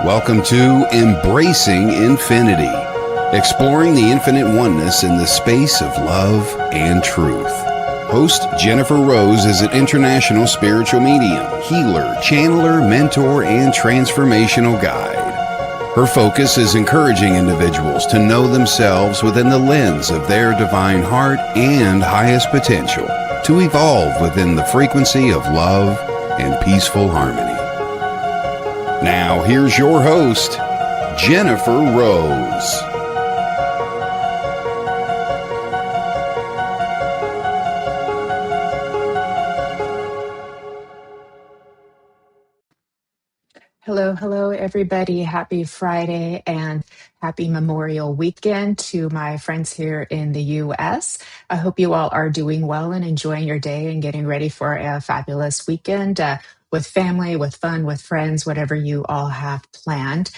Welcome to Embracing Infinity, exploring the infinite oneness in the space of love and truth. Host Jennifer Rose is an international spiritual medium, healer, channeler, mentor, and transformational guide. Her focus is encouraging individuals to know themselves within the lens of their divine heart and highest potential, to evolve within the frequency of love and peaceful harmony. Now, here's your host, Jennifer Rose. Hello, everybody. Happy Friday and happy Memorial Weekend to my friends here in the U.S. I hope you all are doing well and enjoying your day and getting ready for a fabulous weekend with family, with fun, with friends, whatever you all have planned.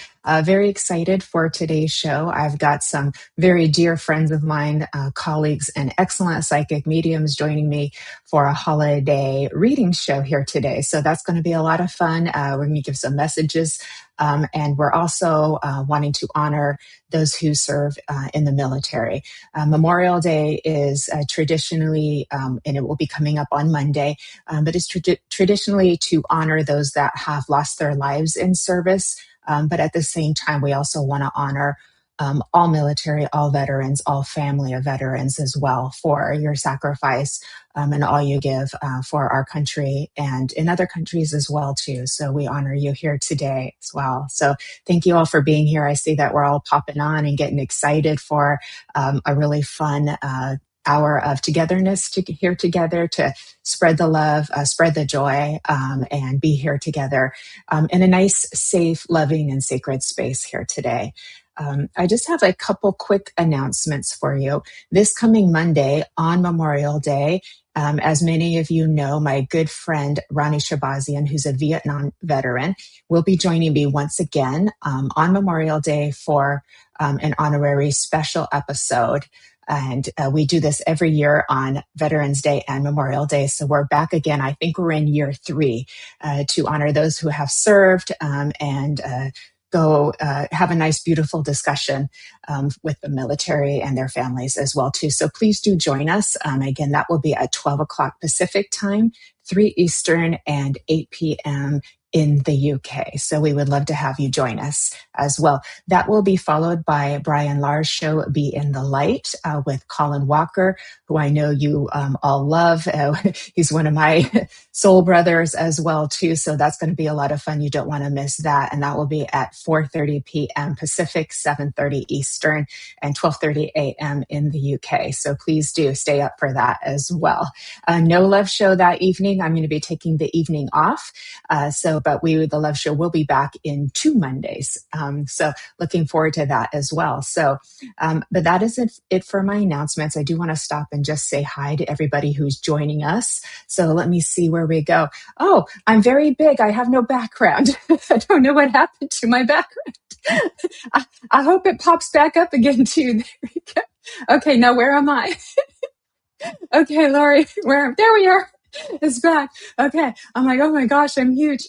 Very excited for today's show. I've got some very dear friends of mine, colleagues, and excellent psychic mediums joining me for a holiday reading show here today. So that's going to be a lot of fun. We're going to give some messages, and we're also wanting to honor those who serve in the military. Memorial Day is traditionally, and it will be coming up on Monday, but it's traditionally to honor those that have lost their lives in service. But at the same time, we also want to honor all military, all veterans, all family of veterans as well for your sacrifice and all you give for our country and in other countries as well, too. So we honor you here today as well. So thank you all for being here. I see that we're all popping on and getting excited for a really fun hour of togetherness here together to spread the love, spread the joy, and be here together in a nice, safe, loving, and sacred space here today. I just have a couple quick announcements for you. This coming Monday on Memorial Day, as many of you know, my good friend Ronnie Shabazian, who's a Vietnam veteran, will be joining me once again on Memorial Day for an honorary special episode. And we do this every year on Veterans Day and Memorial Day. So we're back again. I think we're in year 3 to honor those who have served and go have a nice, beautiful discussion with the military and their families as well, too. So please do join us. Again, that will be at 12 o'clock Pacific time, 3 Eastern, and 8 p.m. in the UK. So we would love to have you join us as well. That will be followed by Brian Lars' show, Be in the Light, with Colin Walker, who I know you all love. He's one of my soul brothers as well, too. So that's going to be a lot of fun. You don't want to miss that. And that will be at 4:30 p.m. Pacific, 7:30 Eastern, and 12:30 a.m. in the UK. So please do stay up for that as well. No Love show that evening. I'm going to be taking the evening off. But the Love show will be back in 2 Mondays. So looking forward to that as well. So, but that is it for my announcements. I do want to stop and just say hi to everybody who's joining us. So let me see where we go. Oh, I'm very big. I have no background. I don't know what happened to my background. I hope it pops back up again too. There we go. Okay, now where am I? Okay, Lori, there we are. It's back. Okay. I'm like, oh my gosh, I'm huge.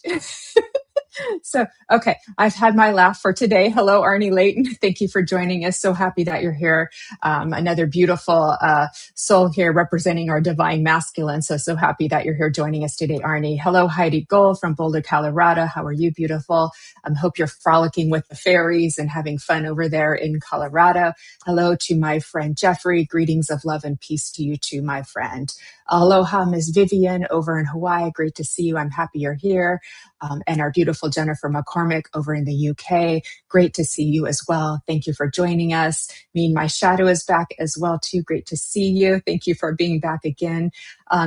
So, okay, I've had my laugh for today. Hello, Arnie Layton. Thank you for joining us. So happy that you're here. Another beautiful soul here representing our divine masculine. So happy that you're here joining us today, Arnie. Hello, Heidi Gold from Boulder, Colorado. How are you, beautiful? Hope you're frolicking with the fairies and having fun over there in Colorado. Hello to my friend Jeffrey. Greetings of love and peace to you too, my friend. Aloha, Ms. Vivian over in Hawaii. Great to see you. I'm happy you're here. And our beautiful Jennifer McCormick over in the UK. Great to see you as well. Thank you for joining us. Me and my shadow is back as well too. Great to see you. Thank you for being back again.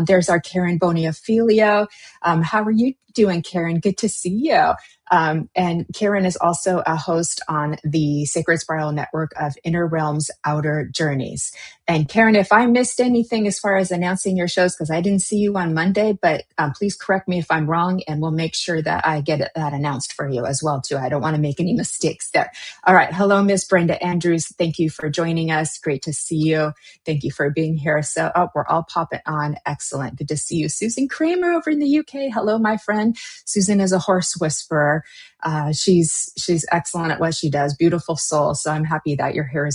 There's our Karen Boniafilio. How are you doing, Karen? Good to see you. And Karen is also a host on the Sacred Spiral Network of Inner Realms Outer Journeys. And Karen, if I missed anything as far as announcing your shows, because I didn't see you on Monday, but please correct me if I'm wrong, and we'll make sure that I get that announced for you as well, too. I don't want to make any mistakes there. All right. Hello, Miss Brenda Andrews. Thank you for joining us. Great to see you. Thank you for being here. So, we're all popping on. excellent. Good to see you. Susan Kramer over in the UK. Hello, my friend. Susan is a horse whisperer. She's excellent at what she does. Beautiful soul. So I'm happy that you're here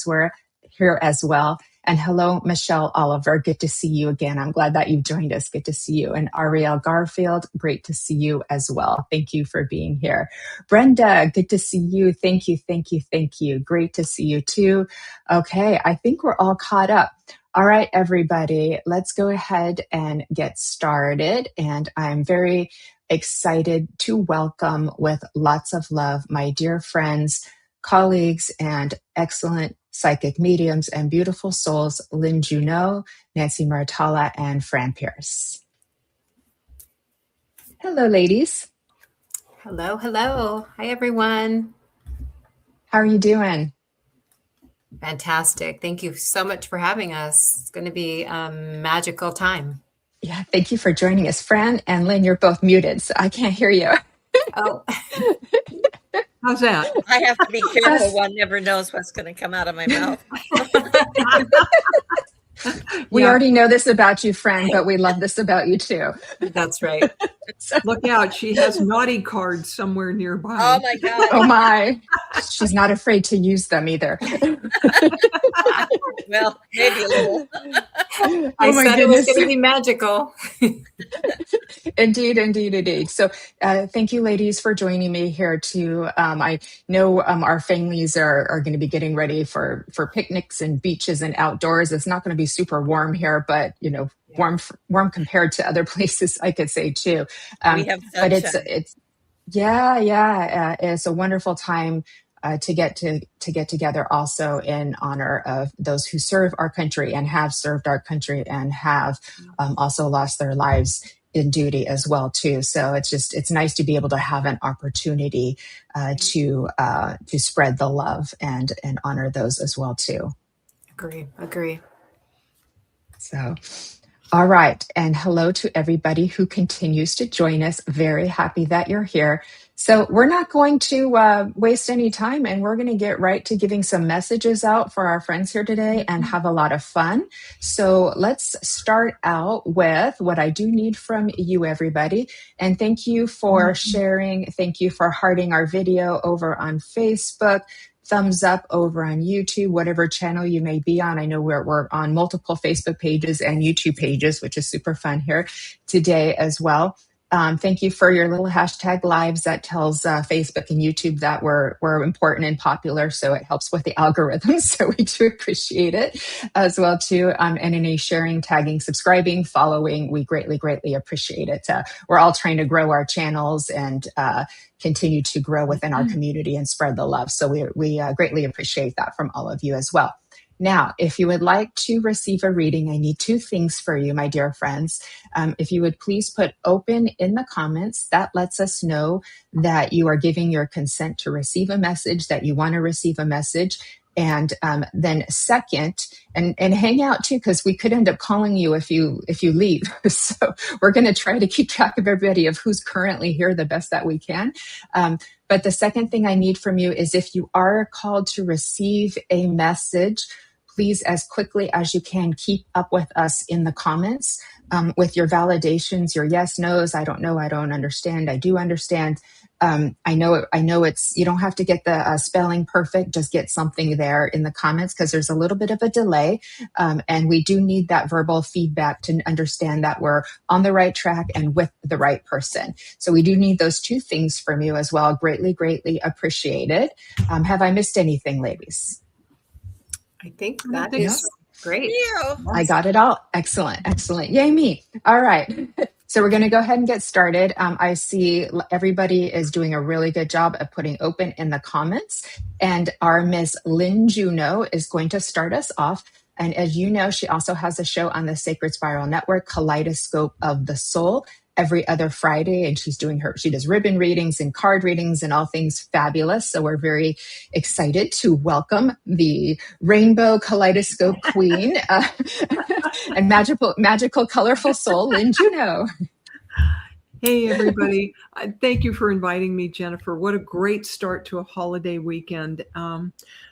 as well. And hello, Michelle Oliver. Good to see you again. I'm glad that you've joined us. Good to see you. And Ariel Garfield, great to see you as well. Thank you for being here. Brenda, good to see you. Thank you, thank you, thank you. Great to see you too. Okay, I think we're all caught up. All right, everybody, let's go ahead and get started. And I'm very excited to welcome with lots of love my dear friends, colleagues, and excellent psychic mediums and beautiful souls, Lynne Juneau, Nancy Muratalla, and Fran Pearce. Hello, ladies. Hello, hello. Hi, everyone. How are you doing? Fantastic. Thank you so much for having us. It's going to be a magical time. Yeah, thank you for joining us. Fran and Lynne, you're both muted, so I can't hear you. Oh. How's that? I have to be careful. One never knows what's going to come out of my mouth. We already know this about you, Fran, but we love this about you too. That's right. Look out. She has naughty cards somewhere nearby. Oh, my God. Oh, my. She's not afraid to use them either. Well, maybe a little. I said it was going to be magical. Indeed, indeed, indeed. So thank you, ladies, for joining me here too. I know our families are going to be getting ready for picnics and beaches and outdoors. It's not going to be super warm here, but, you know, warm compared to other places, I could say too. We have sunshine. But it's it's a wonderful time to get together also in honor of those who serve our country and have served our country and have also lost their lives in duty as well too. So it's nice to be able to have an opportunity to spread the love and honor those as well too. Agree. So, all right. And hello to everybody who continues to join us. Very happy that you're here. So we're not going to waste any time, and we're going to get right to giving some messages out for our friends here today and have a lot of fun. So let's start out with what I do need from you, everybody. And thank you for sharing. Thank you for hearting our video over on Facebook. Thumbs up over on YouTube, whatever channel you may be on. I know we're on multiple Facebook pages and YouTube pages, which is super fun here today as well. Thank you for your little hashtag lives. That tells Facebook and YouTube that we're important and popular, so it helps with the algorithms. So we do appreciate it as well too. And any sharing, tagging, subscribing, following, we greatly appreciate it. We're all trying to grow our channels and continue to grow within our community and spread the love. So we greatly appreciate that from all of you as well. Now, if you would like to receive a reading, I need two things for you, my dear friends. If you would please put open in the comments, that lets us know that you are giving your consent to receive a message, that you want to receive a message. And then second, and hang out too, because we could end up calling you if you leave. So we're going to try to keep track of everybody of who's currently here the best that we can. But the second thing I need from you is if you are called to receive a message, please, as quickly as you can, keep up with us in the comments with your validations, your yes, no's, I don't know, I don't understand, I do understand. I know it's, you don't have to get the spelling perfect, just get something there in the comments because there's a little bit of a delay. And we do need that verbal feedback to understand that we're on the right track and with the right person. So we do need those two things from you as well. Greatly appreciated. Have I missed anything, ladies? I think that is great. Yeah. I got it all. Excellent. Yay, me. All right. So we're going to go ahead and get started. I see everybody is doing a really good job of putting open in the comments. And our Miss Lynne Juneau is going to start us off. And as you know, she also has a show on the Sacred Spiral Network, Kaleidoscope of the Soul, every other Friday. And she does ribbon readings and card readings and all things fabulous. So we're very excited to welcome the Rainbow Kaleidoscope Queen and magical, colorful soul, Lynne Juneau. Hey, everybody. Thank you for inviting me, Jennifer. What a great start to a holiday weekend,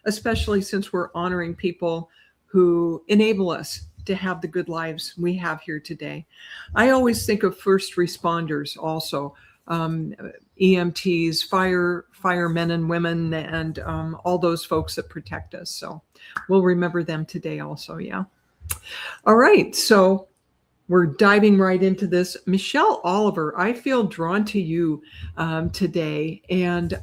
especially since we're honoring people who enable us to have the good lives we have here today. I always think of first responders also, EMTs, firemen and women, and all those folks that protect us. So we'll remember them today also, yeah. All right, so we're diving right into this. Michelle Oliver, I feel drawn to you today. And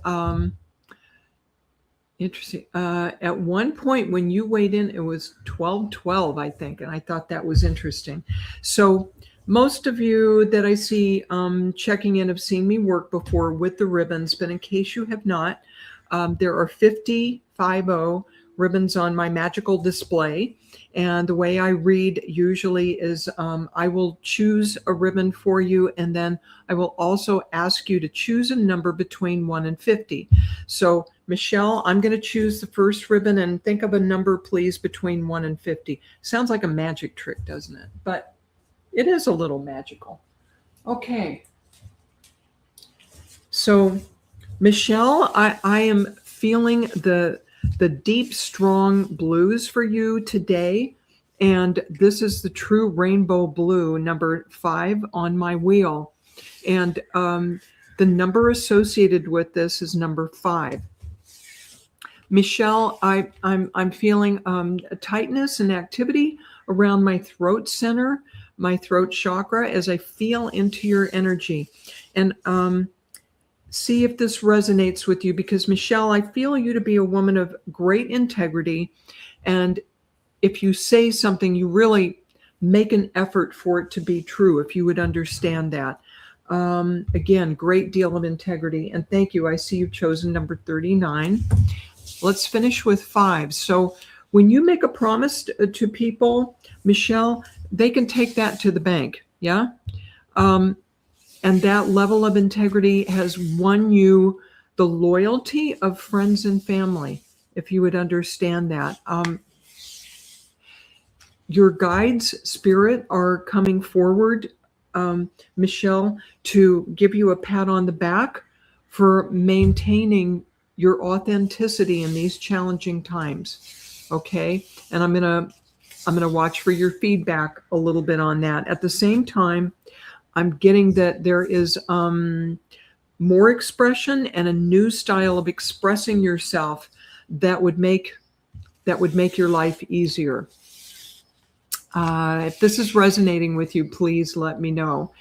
interesting. At one point when you weighed in, it was 12:12, I think. And I thought that was interesting. So most of you that I see checking in have seen me work before with the ribbons. But in case you have not, there are 50 ribbons on my magical display. And the way I read usually is I will choose a ribbon for you, and then I will also ask you to choose a number between 1 and 50. So, Michelle, I'm going to choose the first ribbon, and think of a number, please, between 1 and 50. Sounds like a magic trick, doesn't it? But it is a little magical. Okay. So, Michelle, I am feeling the deep, strong blues for you today. And this is the true rainbow blue, number 5 on my wheel. And the number associated with this is number 5. Michelle, I'm feeling a tightness and activity around my throat center, my throat chakra, as I feel into your energy. And see if this resonates with you, because Michelle, I feel you to be a woman of great integrity. And if you say something, you really make an effort for it to be true, if you would understand that. Again, great deal of integrity. And thank you. I see you've chosen number 39. Let's finish with 5. So when you make a promise to people, Michelle, they can take that to the bank. Yeah. And that level of integrity has won you the loyalty of friends and family, if you would understand that. Your guides, spirit, are coming forward, Michelle, to give you a pat on the back for maintaining your authenticity in these challenging times. Okay? And I'm gonna watch for your feedback a little bit on that. At the same time, I'm getting that there is more expression and a new style of expressing yourself that would make your life easier. If this is resonating with you, please let me know.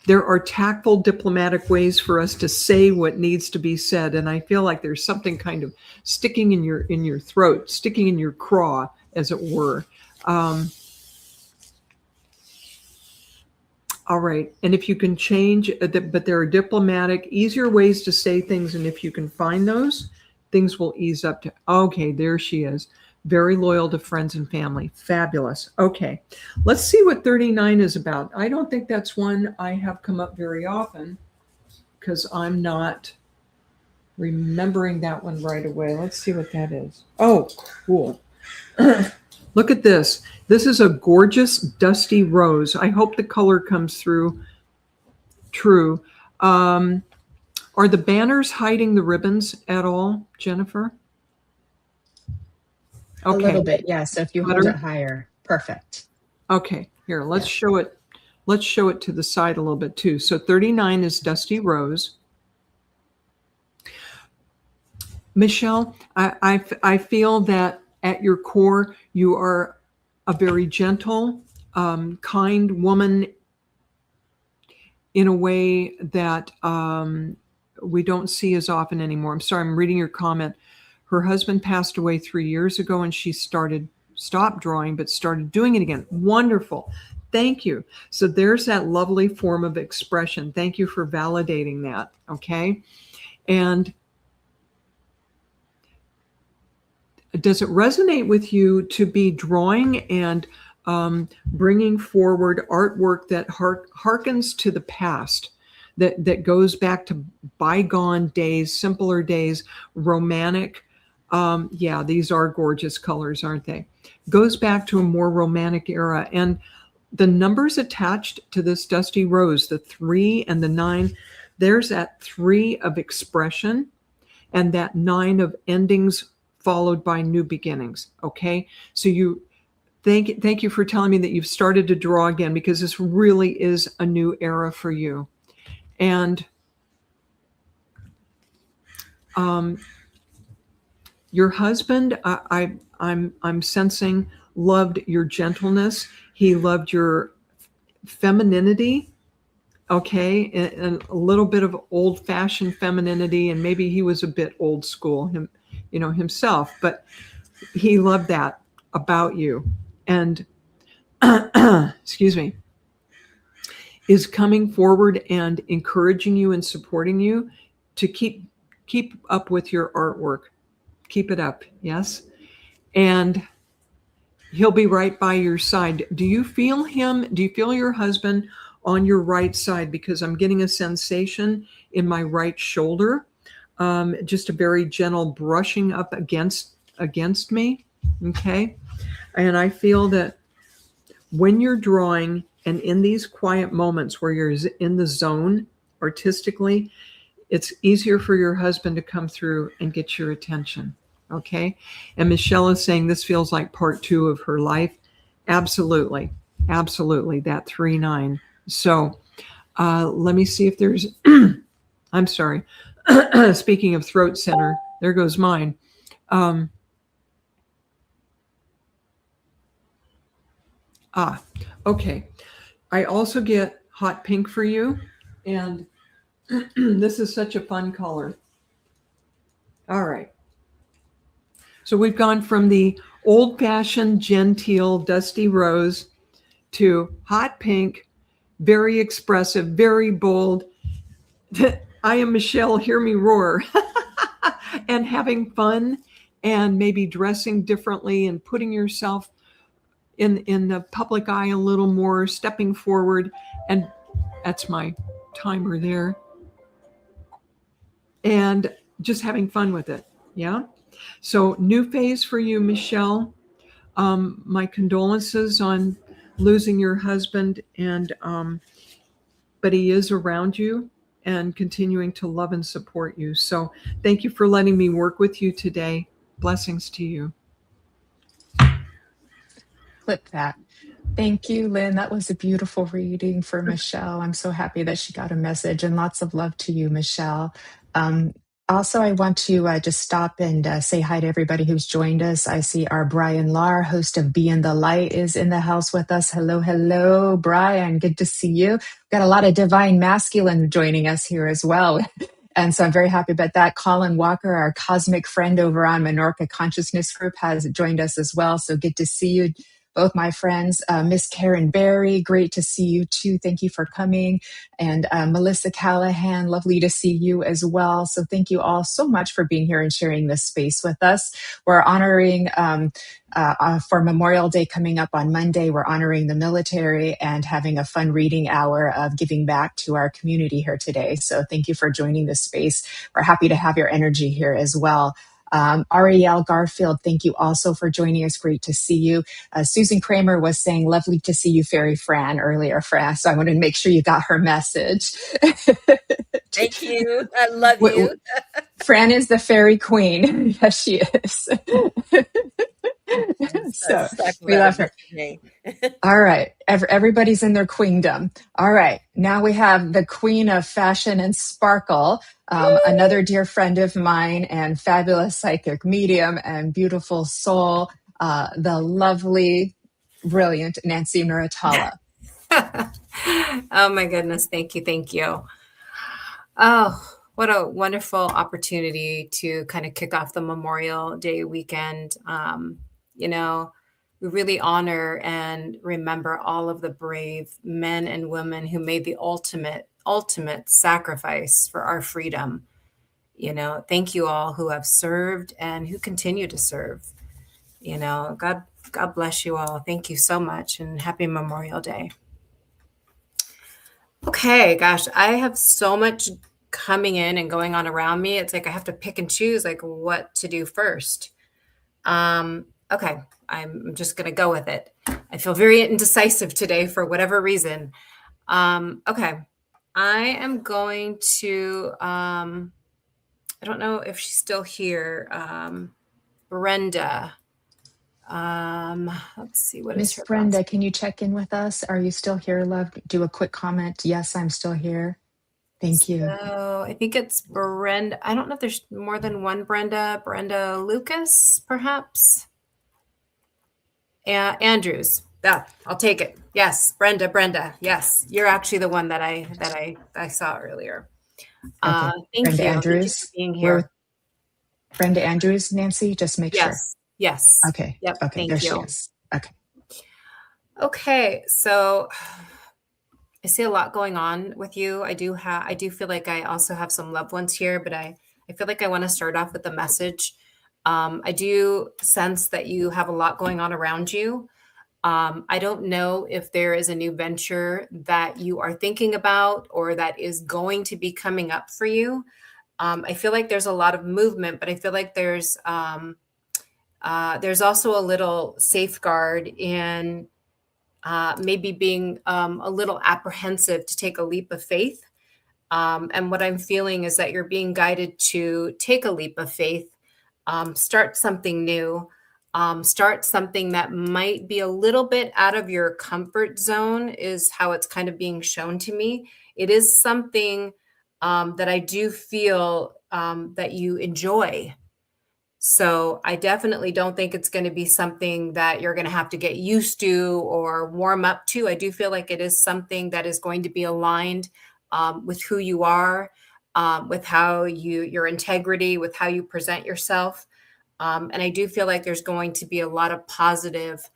There are tactful, diplomatic ways for us to say what needs to be said, and I feel like there's something kind of sticking in your throat, sticking in your craw, as it were. All right. And if you can change, but there are diplomatic, easier ways to say things. And if you can find those, things will ease up to, okay, there she is. Very loyal to friends and family. Fabulous. Okay. Let's see what 39 is about. I don't think that's one I have come up very often, because I'm not remembering that one right away. Let's see what that is. Oh, cool. Look at this. This is a gorgeous dusty rose. I hope the color comes through true. Are the banners hiding the ribbons at all, Jennifer? Okay. A little bit, yeah. So if you hold it higher, perfect. Okay, here, let's show it. Let's show it to the side a little bit too. So 39 is dusty rose. Michelle, I feel that at your core, you are a very gentle, kind woman in a way that we don't see as often anymore. I'm sorry, I'm reading your comment. Her husband passed away 3 years ago, and she stopped drawing, but started doing it again. Wonderful. Thank you. So there's that lovely form of expression. Thank you for validating that. Okay. And does it resonate with you to be drawing and bringing forward artwork that harkens to the past, that goes back to bygone days, simpler days, romantic? Yeah, these are gorgeous colors, aren't they? Goes back to a more romantic era. And the numbers attached to this dusty rose, the 3 and the 9, there's that 3 of expression and that 9 of endings followed by new beginnings. Okay. So thank you for telling me that you've started to draw again, because this really is a new era for you. And your husband, I'm sensing, loved your gentleness. He loved your femininity. Okay, and a little bit of old-fashioned femininity, and maybe he was a bit old school himself, but he loved that about you. And excuse me, is coming forward and encouraging you and supporting you to keep up with your artwork. Keep it up. Yes. And he'll be right by your side. Do you feel him? Do you feel your husband on your right side? Because I'm getting a sensation in my right shoulder, just a very gentle brushing up against me. Okay. And I feel that when you're drawing and in these quiet moments where you're in the zone artistically, it's easier for your husband to come through and get your attention. Okay. And Michelle is saying this feels like part 2 of her life. Absolutely. Absolutely. That 3-9. So let me see if there's, I'm sorry. Speaking of throat center, there goes mine. Okay. I also get hot pink for you. And this is such a fun color. All right. So we've gone from the old-fashioned, genteel, dusty rose to hot pink, very expressive, very bold. I am Michelle, hear me roar. And having fun and maybe dressing differently and putting yourself in the public eye a little more, stepping forward. And that's my timer there. And just having fun with it. Yeah. So new phase for you, Michelle. My condolences on losing your husband, and but he is around you and continuing to love and support you. So thank you for letting me work with you today. Blessings to you. Clip that. Thank you, Lynn. That was a beautiful reading for Michelle. I'm so happy that she got a message, and lots of love to you, Michelle. Also, I want to just stop and say hi to everybody who's joined us. I see our Brian Lar, host of Be in the Light, is in the house with us. Hello, hello, Brian. Good to see you. We've got a lot of divine masculine joining us here as well. And so I'm very happy about that. Colin Walker, our cosmic friend over on Menorca Consciousness Group, has joined us as well. So good to see you, both my friends. Miss Karen Berry, great to see you too. Thank you for coming. And Melissa Callahan, lovely to see you as well. So thank you all so much for being here and sharing this space with us. We're honoring, for Memorial Day coming up on Monday, we're honoring the military and having a fun reading hour of giving back to our community here today. So thank you for joining this space. We're happy to have your energy here as well. Ariel Garfield, thank you also for joining us. Great to see you. Susan Kramer was saying, lovely to see you, Fairy Fran, earlier, Fran. So I wanted to make sure you got her message. Thank you. I love you. Fran is the fairy queen. Yes, she is. So we love her. All right. Everybody's in their queendom. All right. Now we have the queen of fashion and sparkle, another dear friend of mine and fabulous psychic medium and beautiful soul, the lovely, brilliant Nancy Muratalla. Oh my goodness. Thank you. Thank you. Oh, what a wonderful opportunity to kind of kick off the Memorial Day weekend. We really honor and remember all of the brave men and women who made the ultimate sacrifice for our freedom. Thank you all who have served and who continue to serve. God bless you all. Thank you so much, and happy Memorial Day. Okay, gosh, I have so much coming in and going on around me. It's like I have to pick and choose like what to do first. Okay, I'm just going to go with it. I feel very indecisive today for whatever reason. Okay, I am going to, I don't know if she's still here. Brenda. Let's see, what is Miss her Brenda, last? can you check in with us? Are you still here, love? Do a quick comment. Yes, I'm still here. Thank you. So I think it's Brenda. I don't know if there's more than one Brenda. Brenda Lucas, perhaps. Andrews. That I'll take it. Yes, Brenda. Yes, you're actually the one that I saw earlier. Okay. Thank Brenda you. Thank you for Andrews. being We're with here. Brenda Andrews, Nancy. Just make sure. Yes. Okay. Yep. Okay. There Thank she you. is. Okay. Okay, so I see a lot going on with you. I do feel like I also have some loved ones here, but I feel like I want to start off with a message. I do sense that you have a lot going on around you. I don't know if there is a new venture that you are thinking about or that is going to be coming up for you. I feel like there's a lot of movement, but I feel like there's also a little safeguard in maybe being a little apprehensive to take a leap of faith. And what I'm feeling is that you're being guided to take a leap of faith, start something new, start something that might be a little bit out of your comfort zone, is how it's kind of being shown to me. It is something that I do feel that you enjoy. So I definitely don't think it's going to be something that you're going to have to get used to or warm up to. I do feel like it is something that is going to be aligned with who you are, with how your integrity, with how you present yourself. And I do feel like there's going to be a lot of positive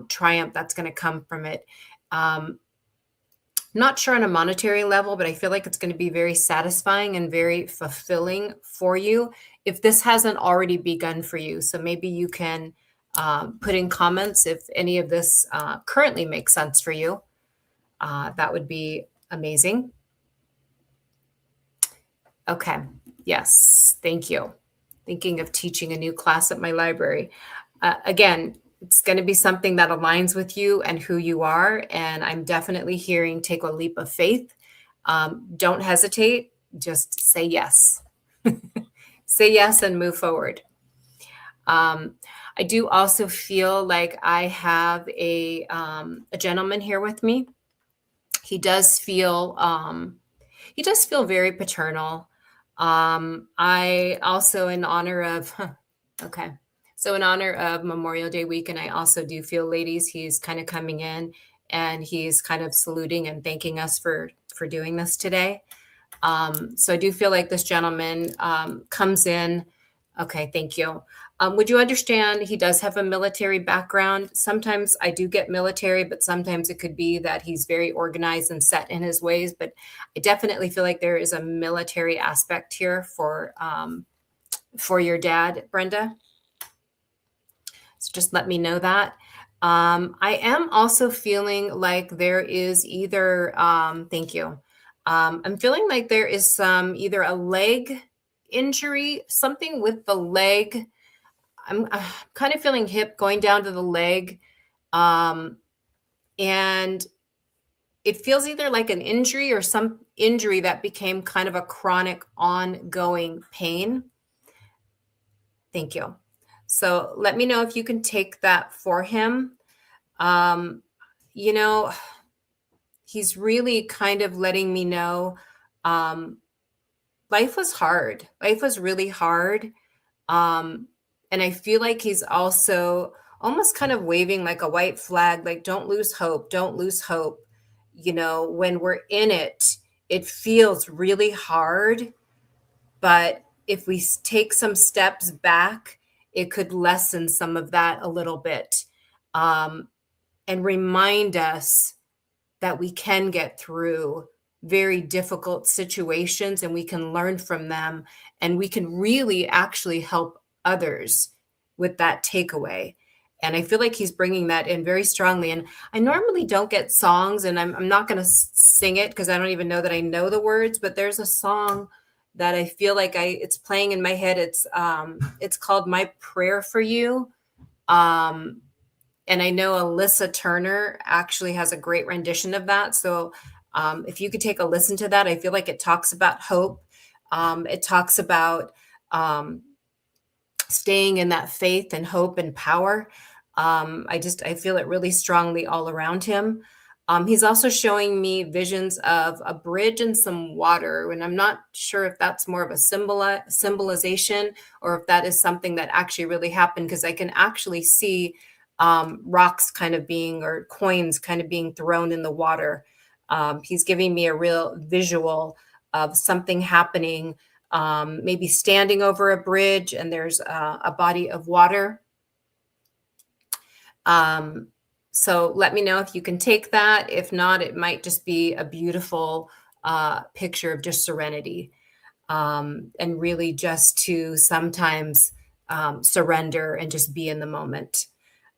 triumph that's going to come from it. Not sure on a monetary level, but I feel like it's going to be very satisfying and very fulfilling for you if this hasn't already begun for you. So maybe you can put in comments if any of this currently makes sense for you. That would be amazing. Okay. Yes. Thank you. Thinking of teaching a new class at my library. Again, it's going to be something that aligns with you and who you are. And I'm definitely hearing take a leap of faith. Don't hesitate. Just say yes. Say yes and move forward. I do also feel like I have a gentleman here with me. He does feel very paternal. I also, in honor of, okay. So in honor of Memorial Day weekend, I also do feel, ladies, he's kind of coming in and he's kind of saluting and thanking us for doing this today. So I do feel like this gentleman comes in. Okay, thank you. Would you understand he does have a military background? Sometimes I do get military, but sometimes it could be that he's very organized and set in his ways. But I definitely feel like there is a military aspect here for your dad, Brenda. So just let me know that. I am also feeling like there is either, thank you. I'm feeling like there is some either a leg injury, something with the leg. I'm kind of feeling hip going down to the leg. And it feels either like an injury or some injury that became kind of a chronic ongoing pain. Thank you. So let me know if you can take that for him. He's really kind of letting me know life was hard. Life was really hard. And I feel like he's also almost kind of waving like a white flag, like, don't lose hope, don't lose hope. When we're in it, it feels really hard. But if we take some steps back, it could lessen some of that a little bit, and remind us that we can get through very difficult situations and we can learn from them and we can really actually help others with that takeaway. And I feel like he's bringing that in very strongly. And I normally don't get songs, and I'm not going to sing it because I don't even know that I know the words, but there's a song that I feel like it's playing in my head. It's called My Prayer for You. And I know Alyssa Turner actually has a great rendition of that. So if you could take a listen to that, I feel like it talks about hope. It talks about staying in that faith and hope and power. I feel it really strongly all around him. He's also showing me visions of a bridge and some water, and I'm not sure if that's more of a symbolization or if that is something that actually really happened, because I can actually see rocks kind of being, or coins kind of being thrown in the water. He's giving me a real visual of something happening, maybe standing over a bridge and there's a body of water. So let me know if you can take that. If not, it might just be a beautiful picture of just serenity, and really just to sometimes surrender and just be in the moment.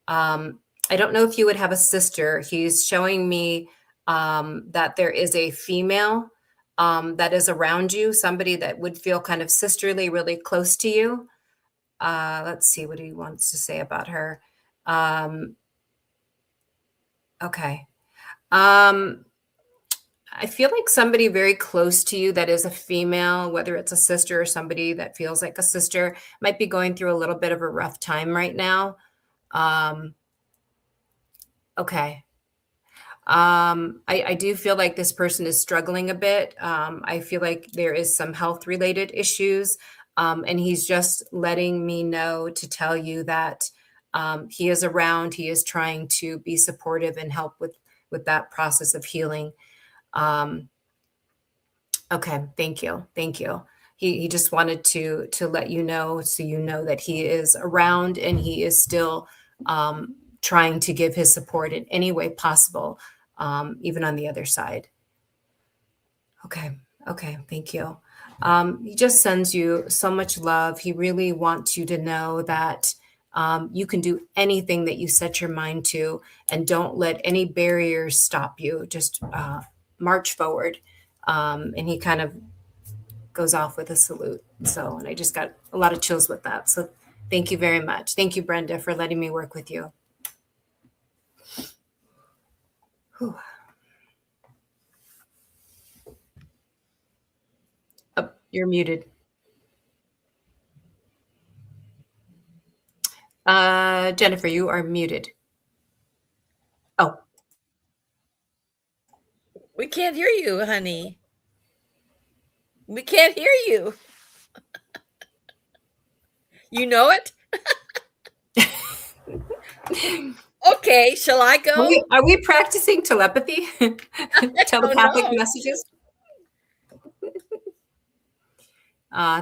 I don't know if you would have a sister. He's showing me that there is a female that is around you, somebody that would feel kind of sisterly, really close to you. Let's see what he wants to say about her. Okay. I feel like somebody very close to you that is a female, whether it's a sister or somebody that feels like a sister, might be going through a little bit of a rough time right now. Okay. I do feel like this person is struggling a bit. I feel like there is some health related issues. And he's just letting me know to tell you that he is around. He is trying to be supportive and help with that process of healing. Okay, thank you. Thank you. He just wanted to let you know, so you know that he is around and he is still trying to give his support in any way possible, even on the other side. Okay, thank you. He just sends you so much love. He really wants you to know that you can do anything that you set your mind to, and don't let any barriers stop you. Just march forward. And he kind of goes off with a salute. So, and I just got a lot of chills with that. So thank you very much. Thank you, Brenda, for letting me work with you. Whew. Oh, you're muted. Jennifer, you are muted. Oh. We can't hear you, honey. We can't hear you. You know it? Okay, shall I go? Are we practicing telepathy? Telepathic messages?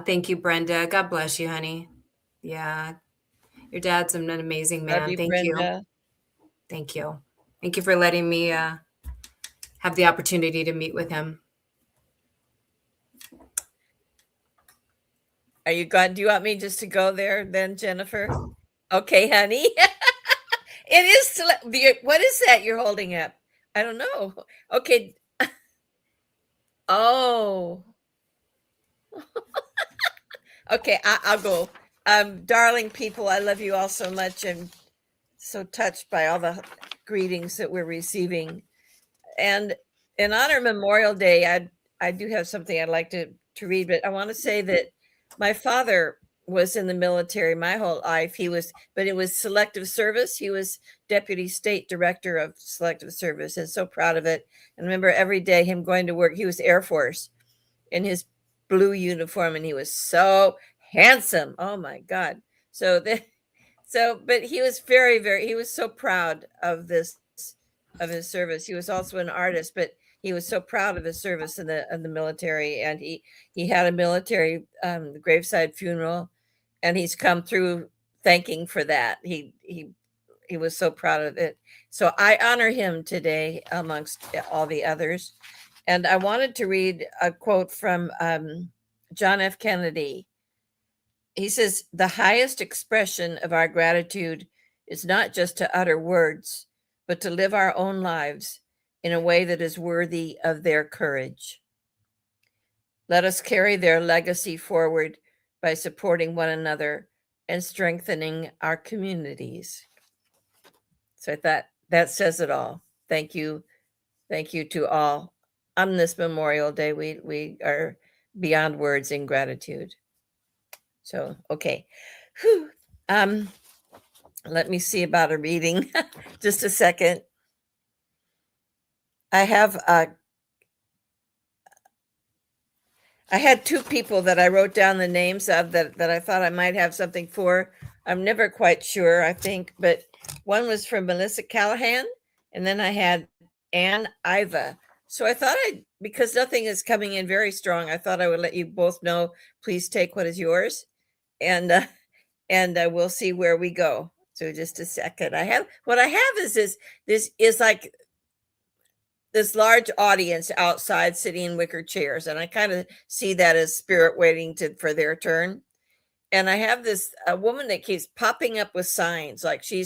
Thank you, Brenda. God bless you, honey. Yeah. Your dad's an amazing man. Love you, Thank Brenda. you. Thank you. Thank you for letting me have the opportunity to meet with him. Are you going? Do you want me just to go there then, Jennifer? Okay, honey. It is. What is that you're holding up? I don't know. Okay. Oh. Okay, I'll go. Darling people, I love you all so much. I'm so touched by all the greetings that we're receiving. And in honor of Memorial Day, I do have something I'd like to read, but I want to say that my father was in the military my whole life. But it was selective service. He was deputy state director of selective service, and so proud of it. And remember every day him going to work. He was Air Force in his blue uniform, and he was so handsome. Oh my God. But he was very, very, he was so proud of his service. He was also an artist, but he was so proud of his service in the military, and he had a military graveside funeral, and he's come through thanking for that. He was so proud of it. So I honor him today amongst all the others. And I wanted to read a quote from John F. Kennedy. He says, "The highest expression of our gratitude is not just to utter words, but to live our own lives in a way that is worthy of their courage. Let us carry their legacy forward by supporting one another and strengthening our communities." So I thought that says it all. Thank you. Thank you to all. On this Memorial Day, we are beyond words in gratitude. So, okay. Whew. Let me see about a reading. Just a second. I had two people that I wrote down the names of that I thought I might have something for. I'm never quite sure, I think, but one was from Melissa Callahan, and then I had Ann Iva. So I thought because nothing is coming in very strong, I thought I would let you both know, please take what is yours, and we'll see where we go. So just a second. What I have is this is like this large audience outside sitting in wicker chairs, and I kind of see that as spirit waiting for their turn. And I have a woman that keeps popping up with signs, like she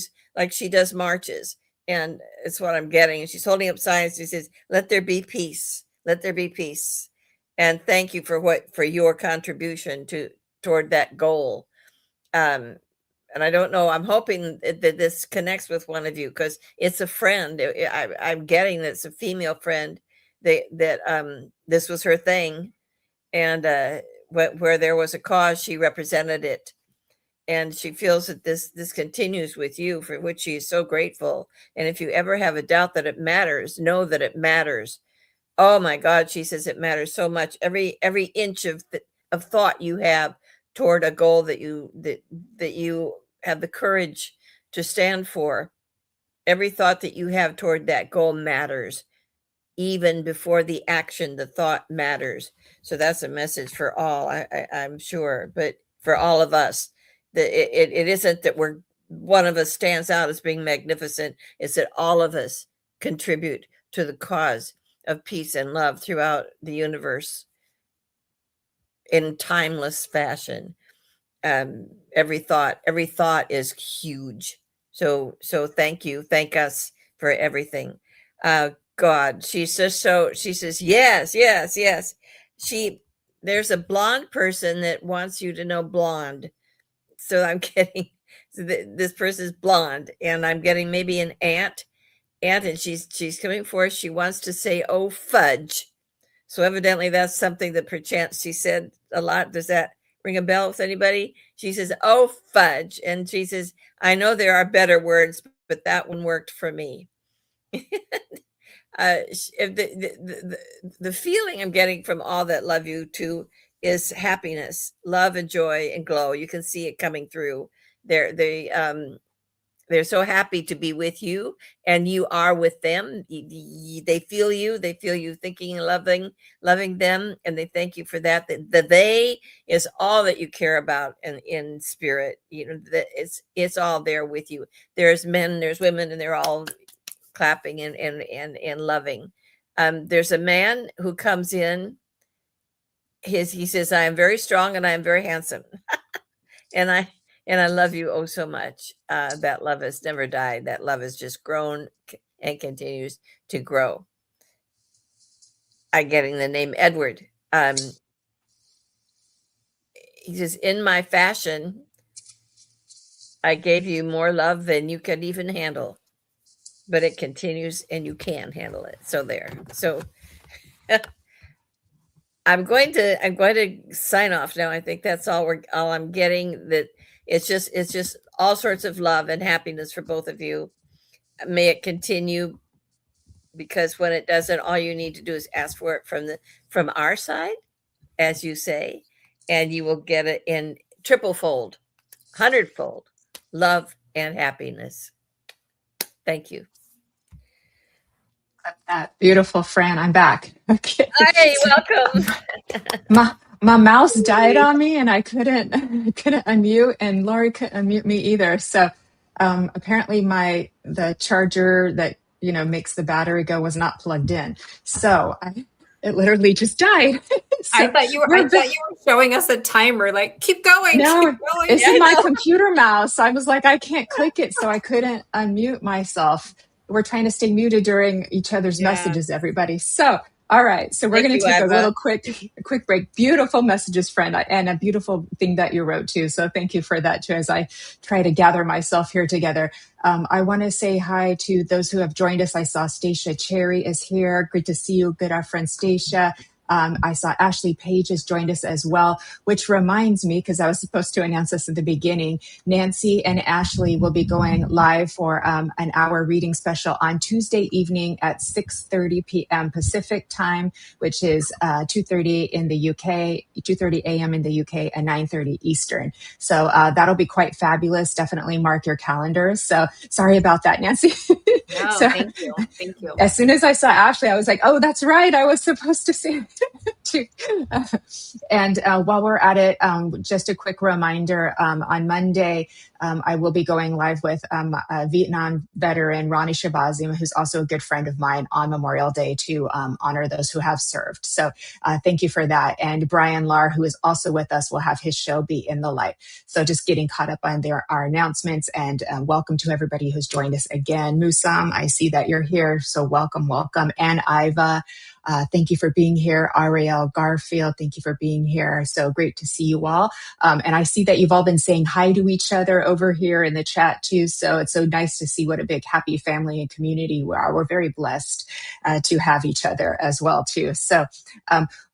does marches, and it's what I'm getting. And she's holding up signs. She says, "Let there be peace. Let there be peace." And thank you for your contribution toward that goal. And I don't know, I'm hoping that this connects with one of you, because it's a friend. I'm getting that it's a female friend that this was her thing. And where there was a cause, she represented it. And she feels that this continues with you, for which she is so grateful. And if you ever have a doubt that it matters, know that it matters. Oh my God, she says it matters so much. Every inch of thought you have toward a goal that you have the courage to stand for, every thought that you have toward that goal matters. Even before the action, the thought matters. So that's a message for all, I'm sure, but for all of us, that it isn't that one of us stands out as being magnificent. It's that all of us contribute to the cause of peace and love throughout the universe in timeless fashion. Every thought is huge. So thank you. Thank us for everything. God, she says, yes. There's a blonde person that wants you to know blonde. So I'm getting, this person's blonde, and I'm getting maybe an aunt, and she's coming forth. She wants to say, "Oh, fudge." So evidently that's something that perchance she said a lot. Does that ring a bell with anybody? She says, "Oh, fudge." And she says, "I know there are better words, but that one worked for me." The feeling I'm getting from all that love you too is happiness, love, and joy, and glow. You can see it coming through. They're so happy to be with you, and you are with them. They feel you thinking and loving them, and they thank you for that. The they is all that you care about in spirit. It's all there with you. There's men, there's women, and they're all clapping and loving. There's a man who comes in. He says, "I am very strong and I am very handsome." and I love you oh so much. That love has never died. That love has just grown and continues to grow. I'm getting the name Edward. He says, "In my fashion, I gave you more love than you could even handle, but it continues and you can handle it." So there. So I'm going to sign off now. I think that's all I'm getting. That it's just all sorts of love and happiness for both of you. May it continue, because when it doesn't, all you need to do is ask for it from our side, as you say, and you will get it in triple-fold, 100-fold love and happiness. Thank you. That beautiful, Fran. I'm back. Okay. Hi, welcome. My mouse died on me, and I couldn't unmute, and Lori couldn't unmute me either. So apparently the charger that makes the battery go was not plugged in. So it literally just died. So I thought you were showing us a timer, like, keep going. No, keep going. it's in my computer mouse. I was like, I can't click it, so I couldn't unmute myself. We're trying to stay muted during each other's messages, everybody. So, all right. So we're going to take a little quick break. Beautiful messages, friend, and a beautiful thing that you wrote too. So thank you for that too, as I try to gather myself here together. I want to say hi to those who have joined us. I saw Stacia Cherry is here. Great to see you. Good, our friend Stacia. I saw Ashley Page has joined us as well, which reminds me, because I was supposed to announce this at the beginning, Nancy and Ashley will be going live for an hour reading special on Tuesday evening at 6:30 p.m. Pacific time, which is 2:30 in the UK, 2:30 a.m. in the UK, and 9:30 Eastern. So that'll be quite fabulous. Definitely mark your calendars. So sorry about that, Nancy. No, So, thank you. Thank you. As soon as I saw Ashley, I was like, oh, that's right. I was supposed to say it too. And while we're at it, just a quick reminder, on Monday, I will be going live with a Vietnam veteran, Ronnie Shabazim, who's also a good friend of mine, on Memorial Day to honor those who have served. So thank you for that. And Brian Lar, who is also with us, will have his show Be in the Light. So just getting caught up on our announcements, and welcome to everybody who's joined us again. Musam, I see that you're here. So welcome. And Iva, thank you for being here. Ariel Garfield, thank you for being here. So great to see you all. And I see that you've all been saying hi to each other over here in the chat too. So it's so nice to see what a big happy family and community we are. We're very blessed to have each other as well too. So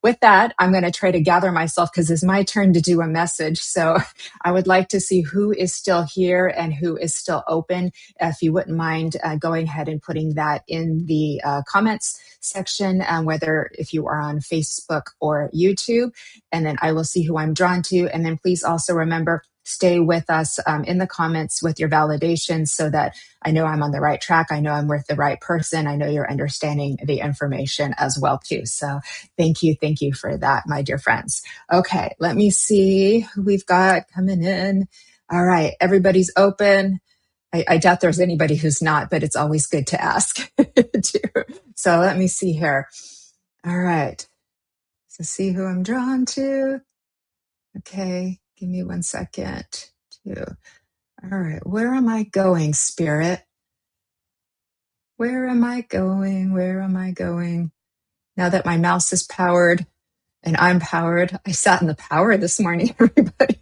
with that, I'm going to try to gather myself because it's my turn to do a message. So I would like to see who is still here and who is still open. If you wouldn't mind going ahead and putting that in the comments section, whether if you are on Facebook or YouTube, and then I will see who I'm drawn to. And then please also remember, stay with us in the comments with your validations so that I know I'm on the right track. I know I'm with the right person. I know you're understanding the information as well too. So thank you for that, my dear friends. Okay, let me see who we've got coming in. All right, everybody's open. I doubt there's anybody who's not, but it's always good to ask. Too. So let me see here. All right. So see who I'm drawn to. Okay, give me 1 second. All right, where am I going, Spirit? Where am I going? Where am I going? Now that my mouse is powered and I'm powered, I sat in the power this morning, everybody.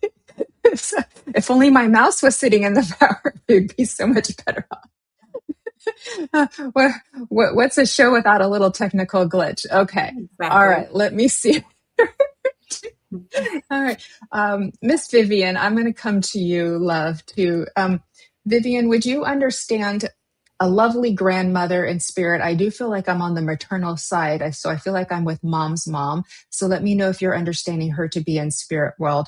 So if only my mouse was sitting in the power, it would be so much better off. What's a show without a little technical glitch? Okay. Exactly. All right. Let me see. All right. Miss Vivian, I'm going to come to you, love, too. Vivian, would you understand a lovely grandmother in spirit? I do feel like I'm on the maternal side, so I feel like I'm with mom's mom. So let me know if you're understanding her to be in spirit world.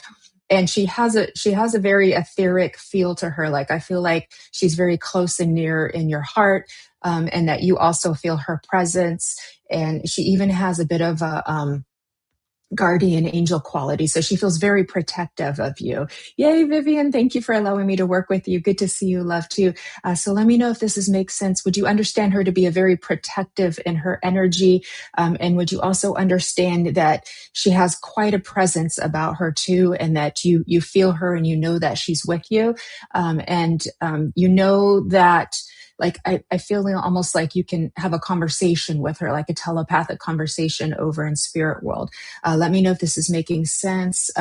And she has a very etheric feel to her. Like I feel like she's very close and near in your heart, and that you also feel her presence. And she even has a bit of a guardian angel quality. So she feels very protective of you. Yay, Vivian. Thank you for allowing me to work with you. Good to see you, love, too. So let me know if this makes sense. Would you understand her to be a very protective in her energy? And would you also understand that she has quite a presence about her, too, and that you feel her and you know that she's with you? And you know that like I feel almost like you can have a conversation with her, like a telepathic conversation over in spirit world. Let me know if this is making sense.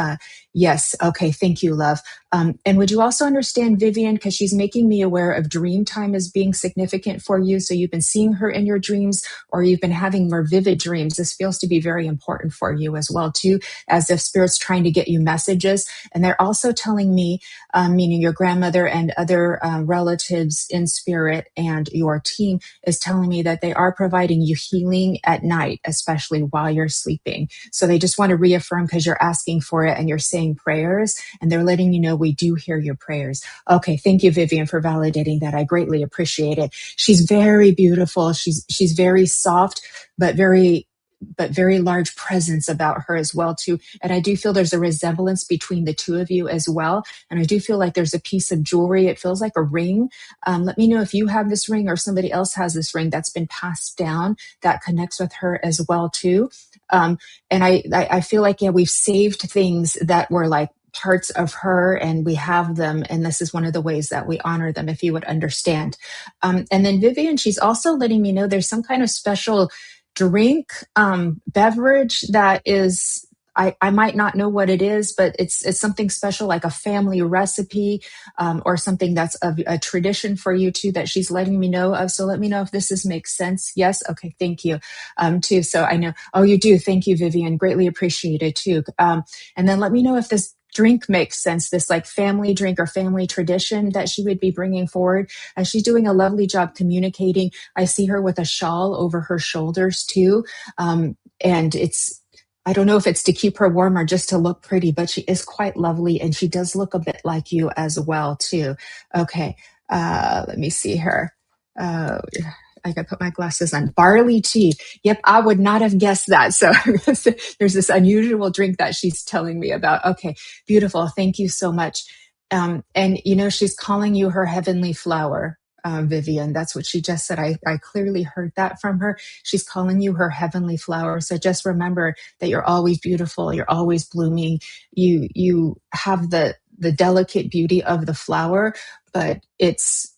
Yes. Okay. Thank you, love. And would you also understand Vivian, because she's making me aware of dream time as being significant for you. So you've been seeing her in your dreams, or you've been having more vivid dreams. This feels to be very important for you as well, too, as if spirit's trying to get you messages. And they're also telling me, meaning your grandmother and other relatives in spirit and your team is telling me that they are providing you healing at night, especially while you're sleeping. So they just want to reaffirm because you're asking for it and you're saying prayers, and they're letting you know we do hear your prayers. Okay, thank you, Vivian, for validating that. I greatly appreciate it. She's very beautiful. She's very soft, but very large presence about her as well, too. And I do feel there's a resemblance between the two of you as well. And I do feel like there's a piece of jewelry. It feels like a ring. Let me know if you have this ring or somebody else has this ring that's been passed down that connects with her as well, too. And I feel like, yeah, we've saved things that were like parts of her and we have them. And this is one of the ways that we honor them, if you would understand. And then Vivian, she's also letting me know there's some kind of special drink, beverage that is I might not know what it is, but it's something special, like a family recipe, or something that's a tradition for you too, that she's letting me know of. So let me know if makes sense. Yes. Okay. Thank you. Too. So I know, oh, you do. Thank you, Vivian. Greatly appreciated too. And then let me know if this drink makes sense, this like family drink or family tradition that she would be bringing forward. She's doing a lovely job communicating. I see her with a shawl over her shoulders too. And I don't know if it's to keep her warm or just to look pretty, but she is quite lovely, and she does look a bit like you as well too. Okay, let me see her. I gotta put my glasses on. Barley tea. Yep, I would not have guessed that. So there's this unusual drink that she's telling me about. Okay, beautiful. Thank you so much. And she's calling you her heavenly flower. Vivian, that's what she just said. I clearly heard that from her. She's calling you her heavenly flower. So just remember that you're always beautiful. You're always blooming. You have the delicate beauty of the flower, but it's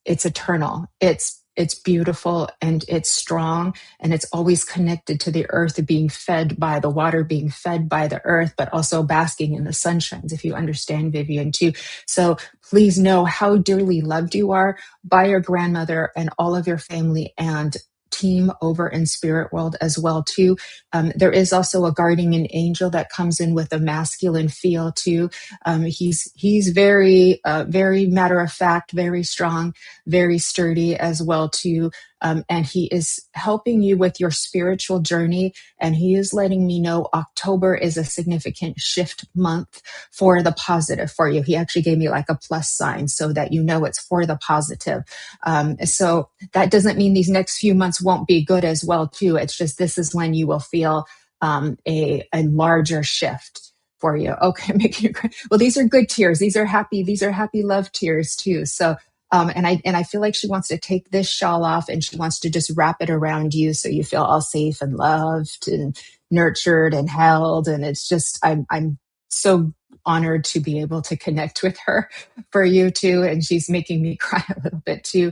eternal. It's beautiful, and it's strong, and it's always connected to the earth, being fed by the water, being fed by the earth, but also basking in the sunshines, if you understand, Vivian, too. So please know how dearly loved you are by your grandmother and all of your family and team over in spirit world as well too. There is also a guardian angel that comes in with a masculine feel too. He's very very matter of fact, very strong, very sturdy as well too. And he is helping you with your spiritual journey. And he is letting me know October is a significant shift month for the positive for you. He actually gave me like a plus sign so that it's for the positive. So that doesn't mean these next few months won't be good as well too. It's just this is when you will feel a larger shift for you. Okay, making you cry. Well, these are good tears. These are happy love tears too. So and I feel like she wants to take this shawl off, and she wants to just wrap it around you so you feel all safe and loved and nurtured and held. And it's just I'm so honored to be able to connect with her for you too. And she's making me cry a little bit too.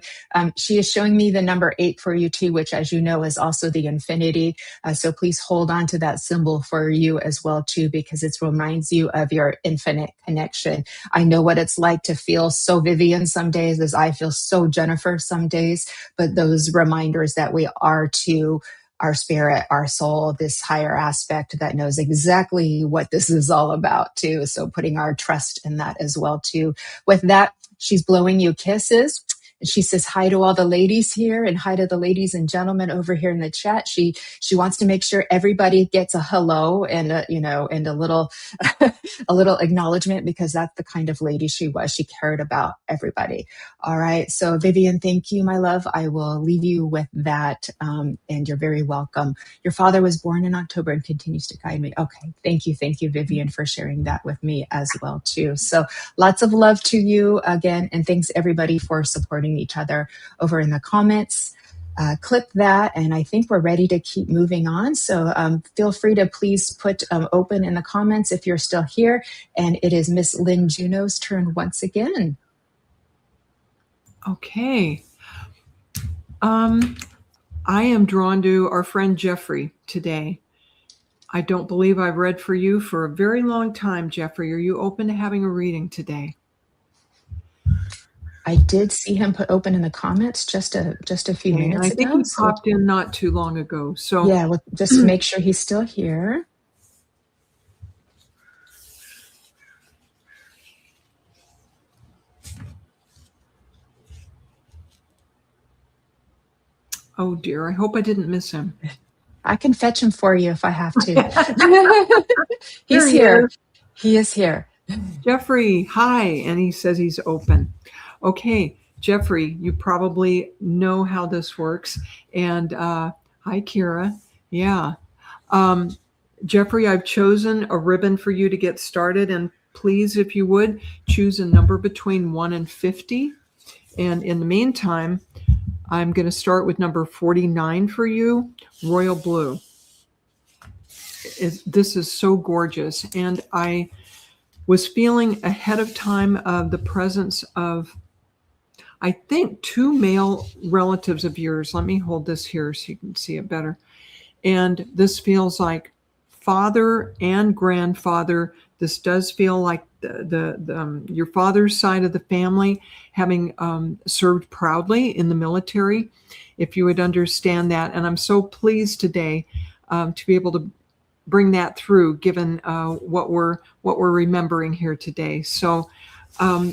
She is showing me the number 8 for you too, which, as you know, is also the infinity. So please hold on to that symbol for you as well too, because it reminds you of your infinite connection. I know what it's like to feel so Vivian some days, as I feel so Jennifer some days, but those reminders that we are to our spirit, our soul, this higher aspect that knows exactly what this is all about too. So putting our trust in that as well too. With that, she's blowing you kisses. She says hi to all the ladies here, and hi to the ladies and gentlemen over here in the chat. She wants to make sure everybody gets a hello and and a little a little acknowledgement, because that's the kind of lady she was. She cared about everybody. All right. So Vivian, thank you, my love. I will leave you with that. And you're very welcome. Your father was born in October and continues to guide me. Okay. Thank you, Vivian, for sharing that with me as well too. So lots of love to you again, and thanks everybody for supporting each other over in the comments. Click that, and I think we're ready to keep moving on. So feel free to please put open in the comments if you're still here. And it is Miss Lynne Juneau's turn once again. Okay. I am drawn to our friend Jeffrey today. I don't believe I've read for you for a very long time, Jeffrey. Are you open to having a reading today? I did see him put open in the comments just a few minutes ago. I think he popped in not too long ago. So yeah, well, just make sure he's still here. Oh dear, I hope I didn't miss him. I can fetch him for you if I have to. He's here. He is here. Jeffrey, hi. And he says he's open. Okay, Jeffrey, you probably know how this works. And hi, Kira. Yeah. Jeffrey, I've chosen a ribbon for you to get started. And please, if you would, choose a number between 1 and 50. And in the meantime, I'm going to start with number 49 for you, Royal Blue. This is so gorgeous. And I was feeling ahead of time of the presence of, I think, 2 male relatives of yours. Let me hold this here so you can see it better. And this feels like father and grandfather. This does feel like your father's side of the family having served proudly in the military, if you would understand that. And I'm so pleased today to be able to bring that through, given what we're remembering here today. So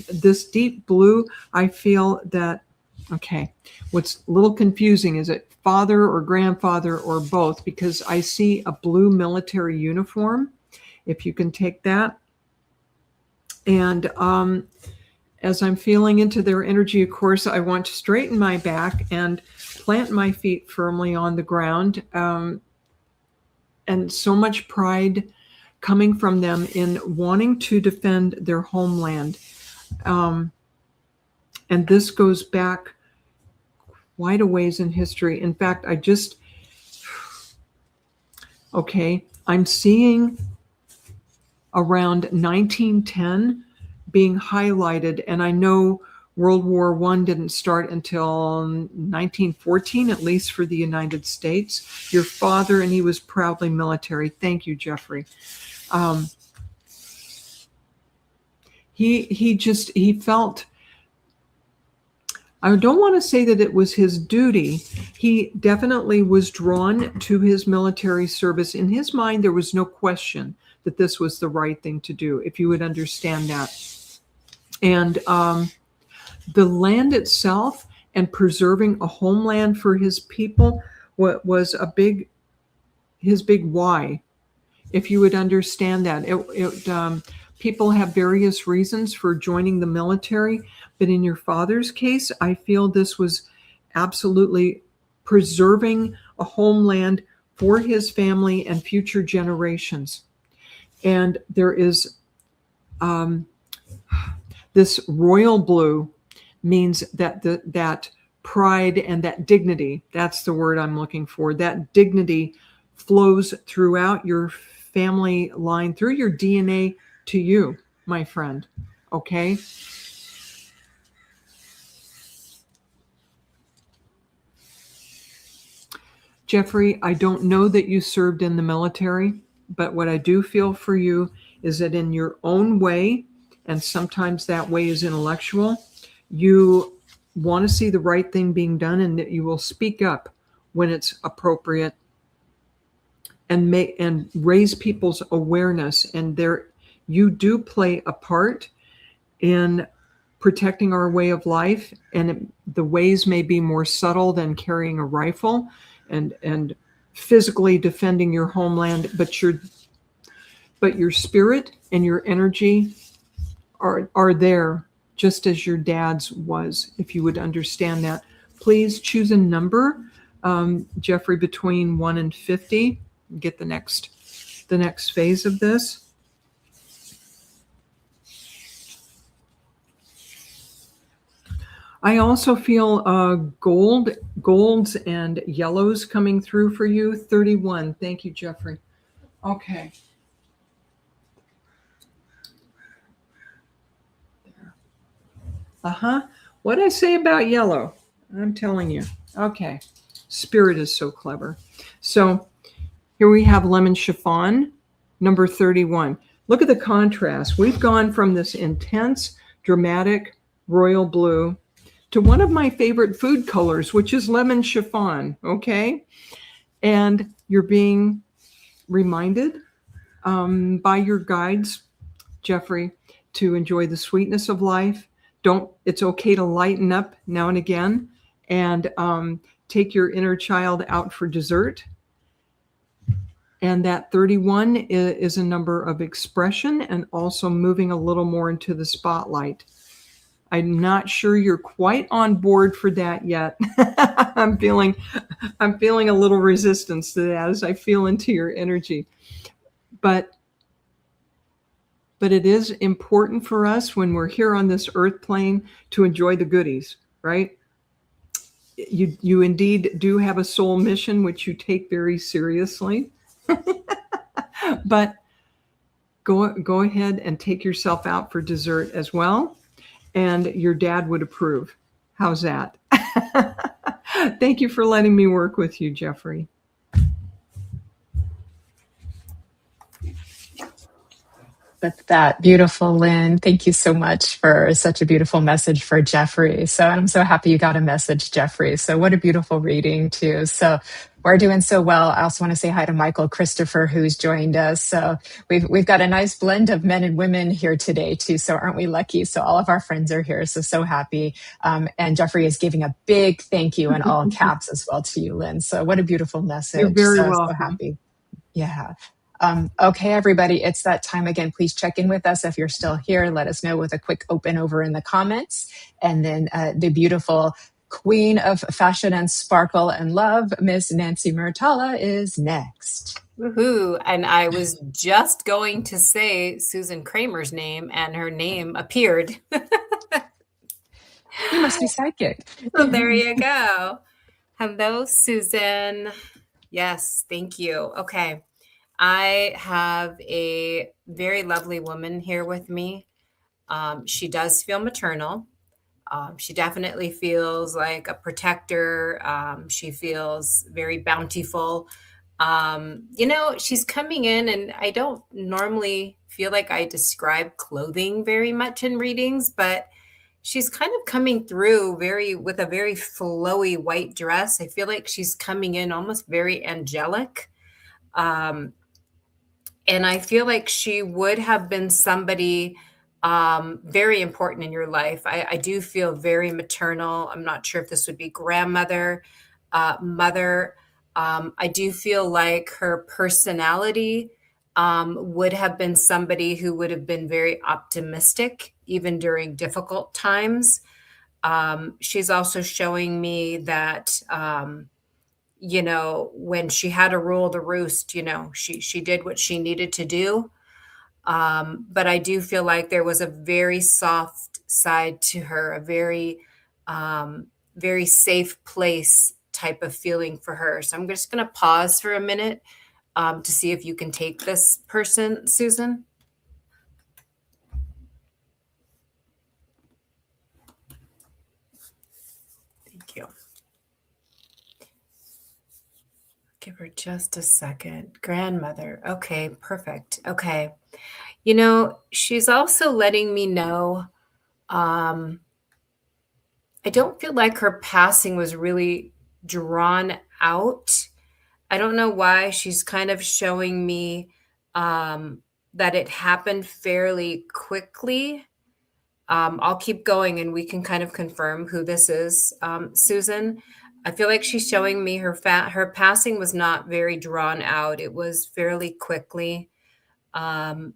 this deep blue, I feel that, okay, what's a little confusing, is it father or grandfather or both? Because I see a blue military uniform, if you can take that. And as I'm feeling into their energy, of course, I want to straighten my back and plant my feet firmly on the ground. And so much pride coming from them in wanting to defend their homeland. And this goes back quite a ways in history. In fact, I'm seeing around 1910 being highlighted, and I know World War I didn't start until 1914, at least for the United States. Your father, and he was proudly military. Thank you, Jeffrey. He felt, I don't want to say that it was his duty. He definitely was drawn to his military service. In his mind, there was no question that this was the right thing to do, if you would understand that. And the land itself and preserving a homeland for his people was his big why, if you would understand that. People have various reasons for joining the military, but in your father's case, I feel this was absolutely preserving a homeland for his family and future generations. And there is this royal blue means that that pride and that dignity, that's the word I'm looking for, that dignity flows throughout your family line, through your DNA to you, my friend. Okay? Jeffrey, I don't know that you served in the military, but what I do feel for you is that in your own way, and sometimes that way is intellectual, you want to see the right thing being done, and that you will speak up when it's appropriate and raise people's awareness. And you do play a part in protecting our way of life, and the ways may be more subtle than carrying a rifle and physically defending your homeland, but your spirit and your energy are there, just as your dad's was, if you would understand that. Please choose a number, Jeffrey, between 1 and 50. Get the next phase of this. I also feel golds and yellows coming through for you. 31. Thank you, Jeffrey. Okay. What did I say about yellow? I'm telling you. Okay. Spirit is so clever. So here we have lemon chiffon, number 31. Look at the contrast. We've gone from this intense, dramatic royal blue to one of my favorite food colors, which is lemon chiffon, okay? And you're being reminded by your guides, Jeffrey, to enjoy the sweetness of life. It's okay to lighten up now and again, and take your inner child out for dessert. And that 31 is a number of expression and also moving a little more into the spotlight. I'm not sure you're quite on board for that yet. I'm feeling a little resistance to that as I feel into your energy. But it is important for us when we're here on this earth plane to enjoy the goodies, right? You indeed do have a soul mission, which you take very seriously. But go ahead and take yourself out for dessert as well. And your dad would approve. How's that? Thank you for letting me work with you, Jeffrey. with that. Beautiful, Lynn. Thank you so much for such a beautiful message for Jeffrey. So I'm so happy you got a message, Jeffrey. So what a beautiful reading too. So we're doing so well. I also want to say hi to Michael Christopher, who's joined us. So we've got a nice blend of men and women here today too. So aren't we lucky? So all of our friends are here. So happy. And Jeffrey is giving a big thank you in all caps as well to you, Lynn. So what a beautiful message. You're very so welcome. happy. Yeah. Okay, everybody, it's that time again. Please check in with us if you're still here. Let us know with a quick open over in the comments. And then the beautiful queen of fashion and sparkle and love, Miss Nancy Muratalla, is next. Woohoo. And I was just going to say Susan Kramer's name, and her name appeared. You must be psychic. So there you go. Hello, Susan. Yes, thank you. Okay. I have a very lovely woman here with me. She does feel maternal. She definitely feels like a protector. She feels very bountiful. She's coming in, and I don't normally feel like I describe clothing very much in readings, but she's kind of coming through with a very flowy white dress. I feel like she's coming in almost very angelic. And I feel like she would have been somebody very important in your life. I do feel very maternal. I'm not sure if this would be grandmother, mother. I do feel like her personality would have been somebody who would have been very optimistic, even during difficult times. She's also showing me that when she had to rule the roost, she did what she needed to do. But I do feel like there was a very soft side to her, a very, very safe place type of feeling for her. So I'm just going to pause for a minute to see if you can take this person, Susan. Thank you. Give her just a second. Grandmother. Okay, perfect. Okay. She's also letting me know, I don't feel like her passing was really drawn out. I don't know why. She's kind of showing me that it happened fairly quickly. I'll keep going and we can kind of confirm who this is. Susan, I feel like she's showing me her passing was not very drawn out. It was fairly quickly. I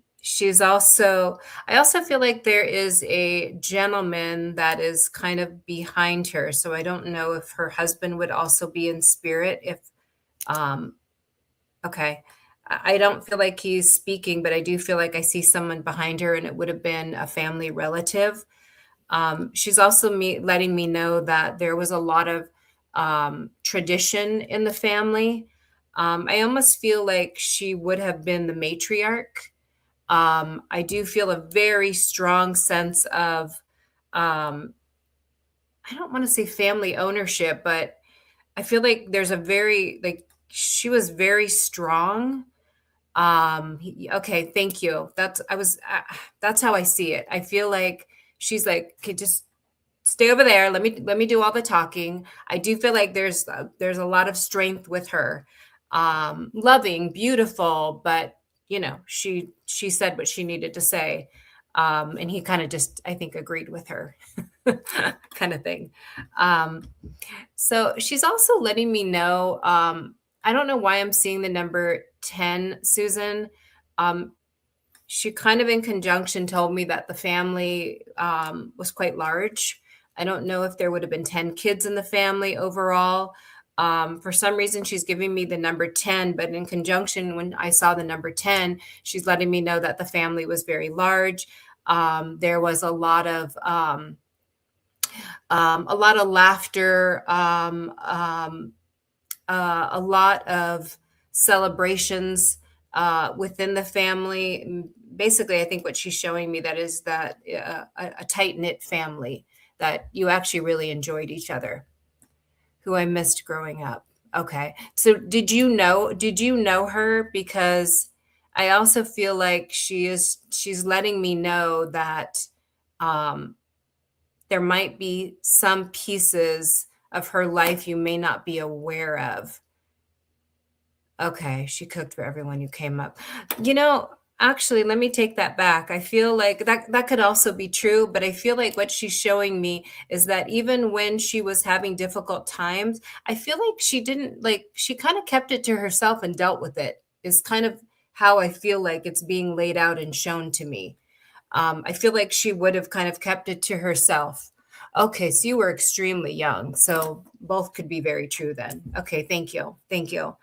also feel like there is a gentleman that is kind of behind her. So I don't know if her husband would also be in spirit. Okay. I don't feel like he's speaking, but I do feel like I see someone behind her, and it would have been a family relative. She's also letting me know that there was a lot of tradition in the family. I almost feel like she would have been the matriarch. I do feel a very strong sense of, I don't want to say family ownership, but I feel like there's she was very strong. Okay, thank you. That's how I see it. I feel like she's like, okay, just stay over there. Let me do all the talking. I do feel like there's a lot of strength with her. Loving, beautiful, but she said what she needed to say. And he kind of just, I think, agreed with her kind of thing. So she's also letting me know, I don't know why I'm seeing the number 10, Susan. She kind of in conjunction told me that the family was quite large. I don't know if there would have been 10 kids in the family overall. For some reason, she's giving me the number 10, but in conjunction, when I saw the number 10, she's letting me know that the family was very large. There was a lot of laughter, a lot of celebrations within the family. Basically, I think what she's showing me that is that a tight-knit family, that you actually really enjoyed each other, who I missed growing up. Okay. So did you know her? Because I also feel like she's letting me know that there might be some pieces of her life you may not be aware of. Okay, she cooked for everyone who came up. Actually, let me take that back. I feel like that could also be true, but I feel like what she's showing me is that even when she was having difficult times, I feel like she didn't, she kind of kept it to herself and dealt with it, is kind of how I feel like it's being laid out and shown to me. I feel like she would have kind of kept it to herself. Okay, so you were extremely young, so both could be very true then. Okay, thank you. Thank you.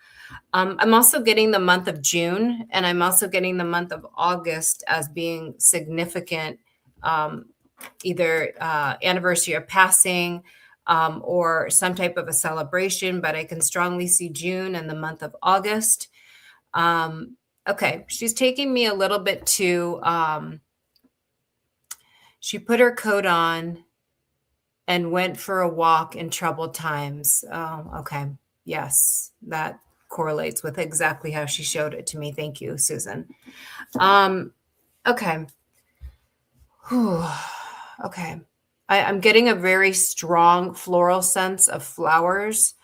I'm also getting the month of June, and I'm also getting the month of August as being significant, either anniversary of passing or some type of a celebration, but I can strongly see June and the month of August. Okay, she's taking me a little bit to, she put her coat on and went for a walk in troubled times. Oh, okay. Yes, that correlates with exactly how she showed it to me. Thank you, Susan. Okay. Whew. Okay. I'm getting a very strong floral sense of flowers.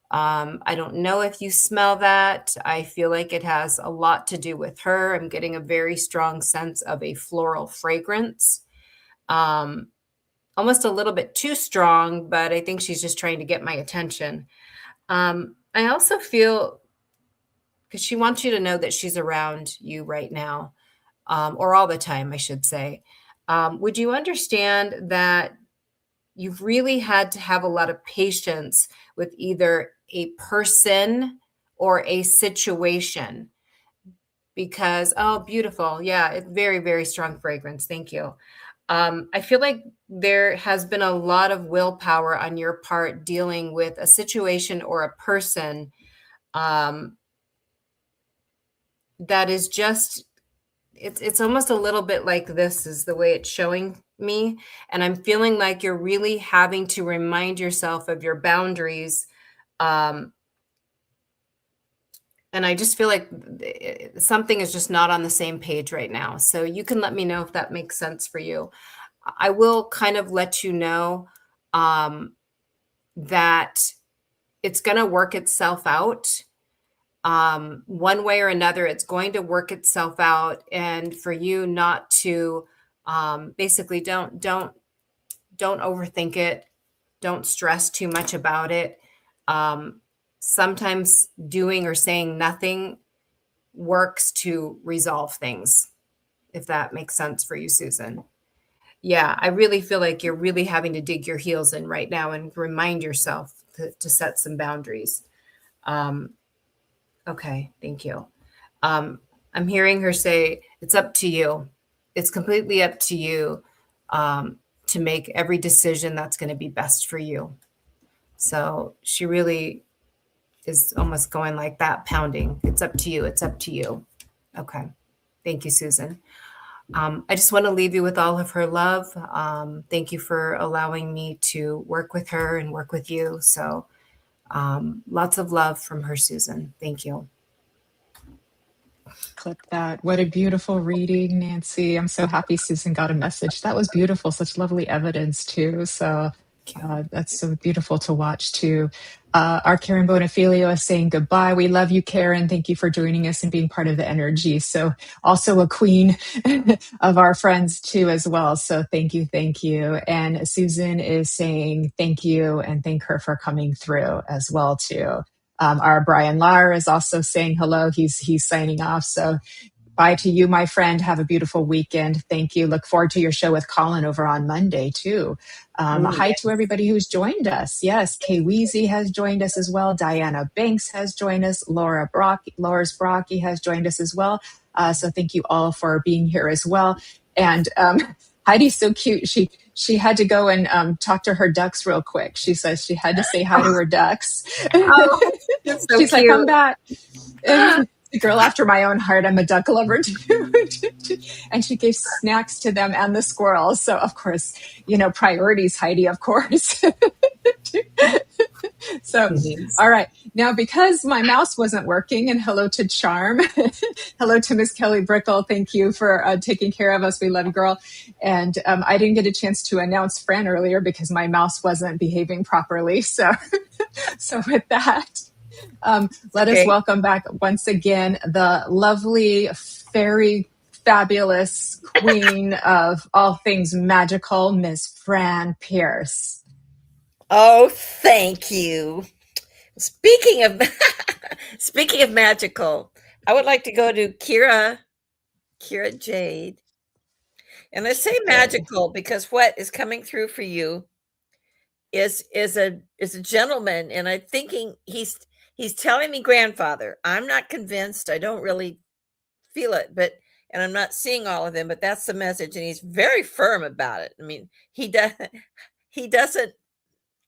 I don't know if you smell that. I feel like it has a lot to do with her. I'm getting a very strong sense of a floral fragrance. Almost a little bit too strong, but I think she's just trying to get my attention. I also feel, because she wants you to know that she's around you right now, or all the time, I should say. Would you understand that you've really had to have a lot of patience with either a person or a situation? Because, oh, beautiful. Yeah, it's very, very strong fragrance. Thank you. I feel like there has been a lot of willpower on your part dealing with a situation or a person that is just, it's almost a little bit like this is the way it's showing me. And I'm feeling like you're really having to remind yourself of your boundaries. And I just feel like something is just not on the same page right now. So you can let me know if that makes sense for you. I will kind of let you know that it's going to work itself out. One way or another, it's going to work itself out. And for you not to basically don't overthink it. Don't stress too much about it. Sometimes doing or saying nothing works to resolve things, if that makes sense for you, Susan. Yeah, I really feel like you're really having to dig your heels in right now and remind yourself to set some boundaries. Okay, thank you. I'm hearing her say, it's up to you. It's completely up to you to make every decision that's going to be best for you. So she really is almost going like that, pounding. It's up to you. It's up to you. Okay. Thank you, Susan. I just want to leave you with all of her love. Thank you for allowing me to work with her and work with you. So lots of love from her, Susan. Thank you. Clip that. What a beautiful reading, Nancy. I'm so happy Susan got a message. That was beautiful. Such lovely evidence, too. So that's so beautiful to watch, too. Our Karen Bonafilio is saying goodbye. We love you, Karen. Thank you for joining us and being part of the energy. So also a queen of our friends, too, as well. So thank you. Thank you. And Susan is saying thank you and thank her for coming through as well, too. Our Brian Lar is also saying hello. He's signing off. So bye to you, my friend. Have a beautiful weekend. Thank you. Look forward to your show with Colin over on Monday, too. Hi to everybody who's joined us. Yes, Kay Weezy has joined us as well. Diana Banks has joined us. Laura's Brocky has joined us as well. So thank you all for being here as well. And Heidi's so cute. She had to go and talk to her ducks real quick. She says she had to say hi to her ducks. Oh, that's so She's cute. like, come back. The girl after my own heart. I'm a duck lover too. And she gave snacks to them and the squirrels. So of course, priorities, Heidi, of course. So, Please. all right. Now, because my mouse wasn't working, and hello to Charm. Hello to Miss Kelly Brickle. Thank you for taking care of us. We love you, girl. And I didn't get a chance to announce Fran earlier because my mouse wasn't behaving properly. So, so with that, let us welcome back once again the lovely, fairy, fabulous queen of all things magical, Miss Fran Pearce. Oh, thank you. Speaking of speaking of magical, I would like to go to Kira Jade. And I say magical because what is coming through for you is a gentleman, and I'm thinking he's telling me grandfather. I'm not convinced. I don't really feel it, but and I'm not seeing all of them, but that's the message, and he's very firm about it. I mean, he doesn't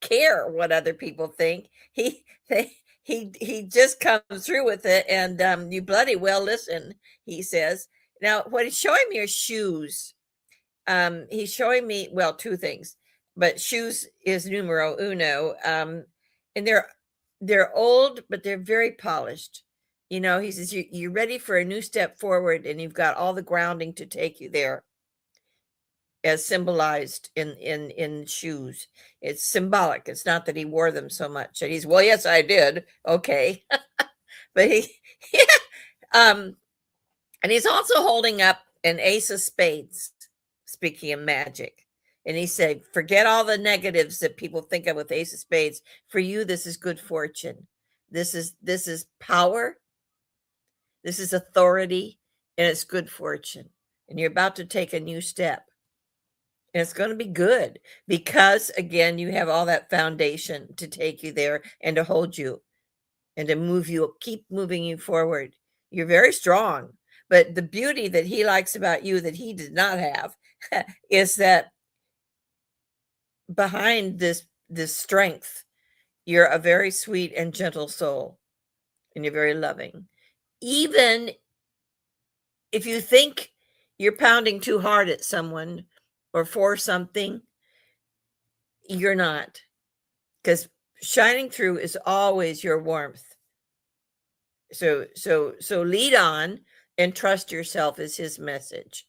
care what other people think. He just comes through with it, and you bloody well listen, he says. Now, what he's showing me are shoes. He's showing me, well, two things, but shoes is numero uno. And they're old, but they're very polished. You know, he says you're ready for a new step forward, and you've got all the grounding to take you there, as symbolized in shoes. It's symbolic. It's not that he wore them so much. And he's, well, yes, I did. Okay. But and he's also holding up an ace of spades, speaking of magic. And he said, forget all the negatives that people think of with ace of spades. For you, this is good fortune. This is power. This is authority, and it's good fortune. And you're about to take a new step. And it's going to be good because, again, you have all that foundation to take you there and to hold you and to move you, keep moving you forward. You're very strong. But the beauty that he likes about you that he did not have is that behind this strength, you're a very sweet and gentle soul, and you're very loving. Even if you think you're pounding too hard at someone or for something, you're not, because shining through is always your warmth. So lead on and trust yourself is his message.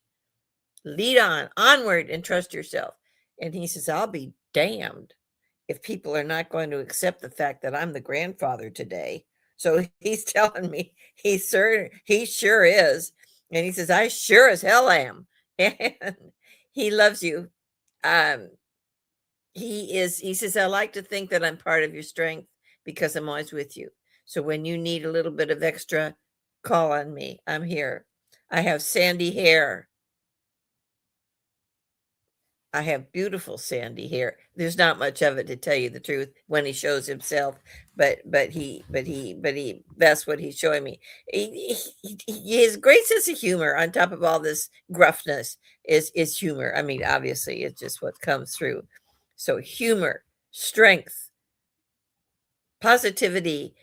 Lead on, onward, and trust yourself. And he says, I'll be damned if people are not going to accept the fact that I'm the grandfather today. So he's telling me he sure is. And he says, I sure as hell am. And he loves you. He says, I like to think that I'm part of your strength because I'm always with you. So when you need a little bit of extra, call on me. I'm here. I have sandy hair. I have beautiful sandy hair. There's not much of it, to tell you the truth, when he shows himself, but he that's what he's showing me. His great sense of humor on top of all this gruffness is humor. I mean, obviously, it's just what comes through. So humor, strength, positivity,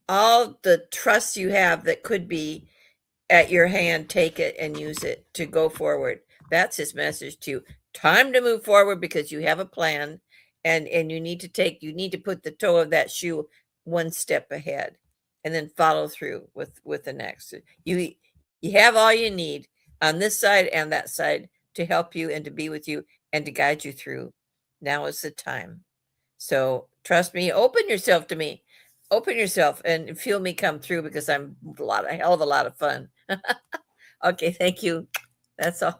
all the trust you have that could be at your hand, take it and use it to go forward. That's his message to you. Time to move forward because you have a plan, and you need to put the toe of that shoe one step ahead and then follow through with the next. You have all you need on this side and that side to help you and to be with you and to guide you through. Now is the time. So trust me, open yourself to me. Open yourself and feel me come through because I'm a hell of a lot of fun. Okay, thank you. That's all.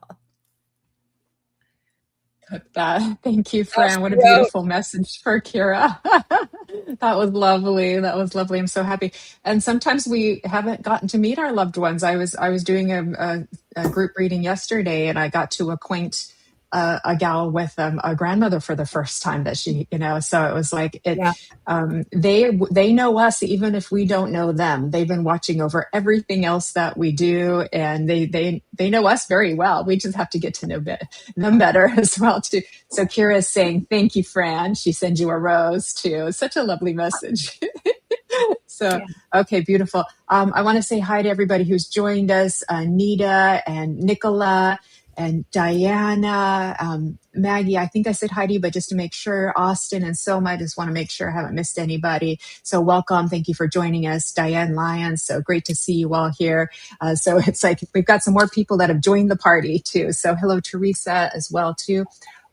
Thank you, Fran. What a beautiful message for Kira. That was lovely. That was lovely. I'm so happy. And sometimes we haven't gotten to meet our loved ones. I was doing a group reading yesterday, and I got to acquaint a gal with a grandmother for the first time that she, so it was like it. Yeah. They know us even if we don't know them. They've been watching over everything else that we do, and they know us very well. We just have to get to know them better as well too. So Kira is saying, "Thank you, Fran." She sends you a rose too. Such a lovely message. So, okay, beautiful. I want to say hi to everybody who's joined us, Nita and Nicola and Diana, Maggie, I think I said hi to you, but just to make sure, Austin and Soma, I just want to make sure I haven't missed anybody. So welcome. Thank you for joining us. Diane Lyons, so great to see you all here. So it's like we've got some more people that have joined the party too. So hello, Teresa, as well too.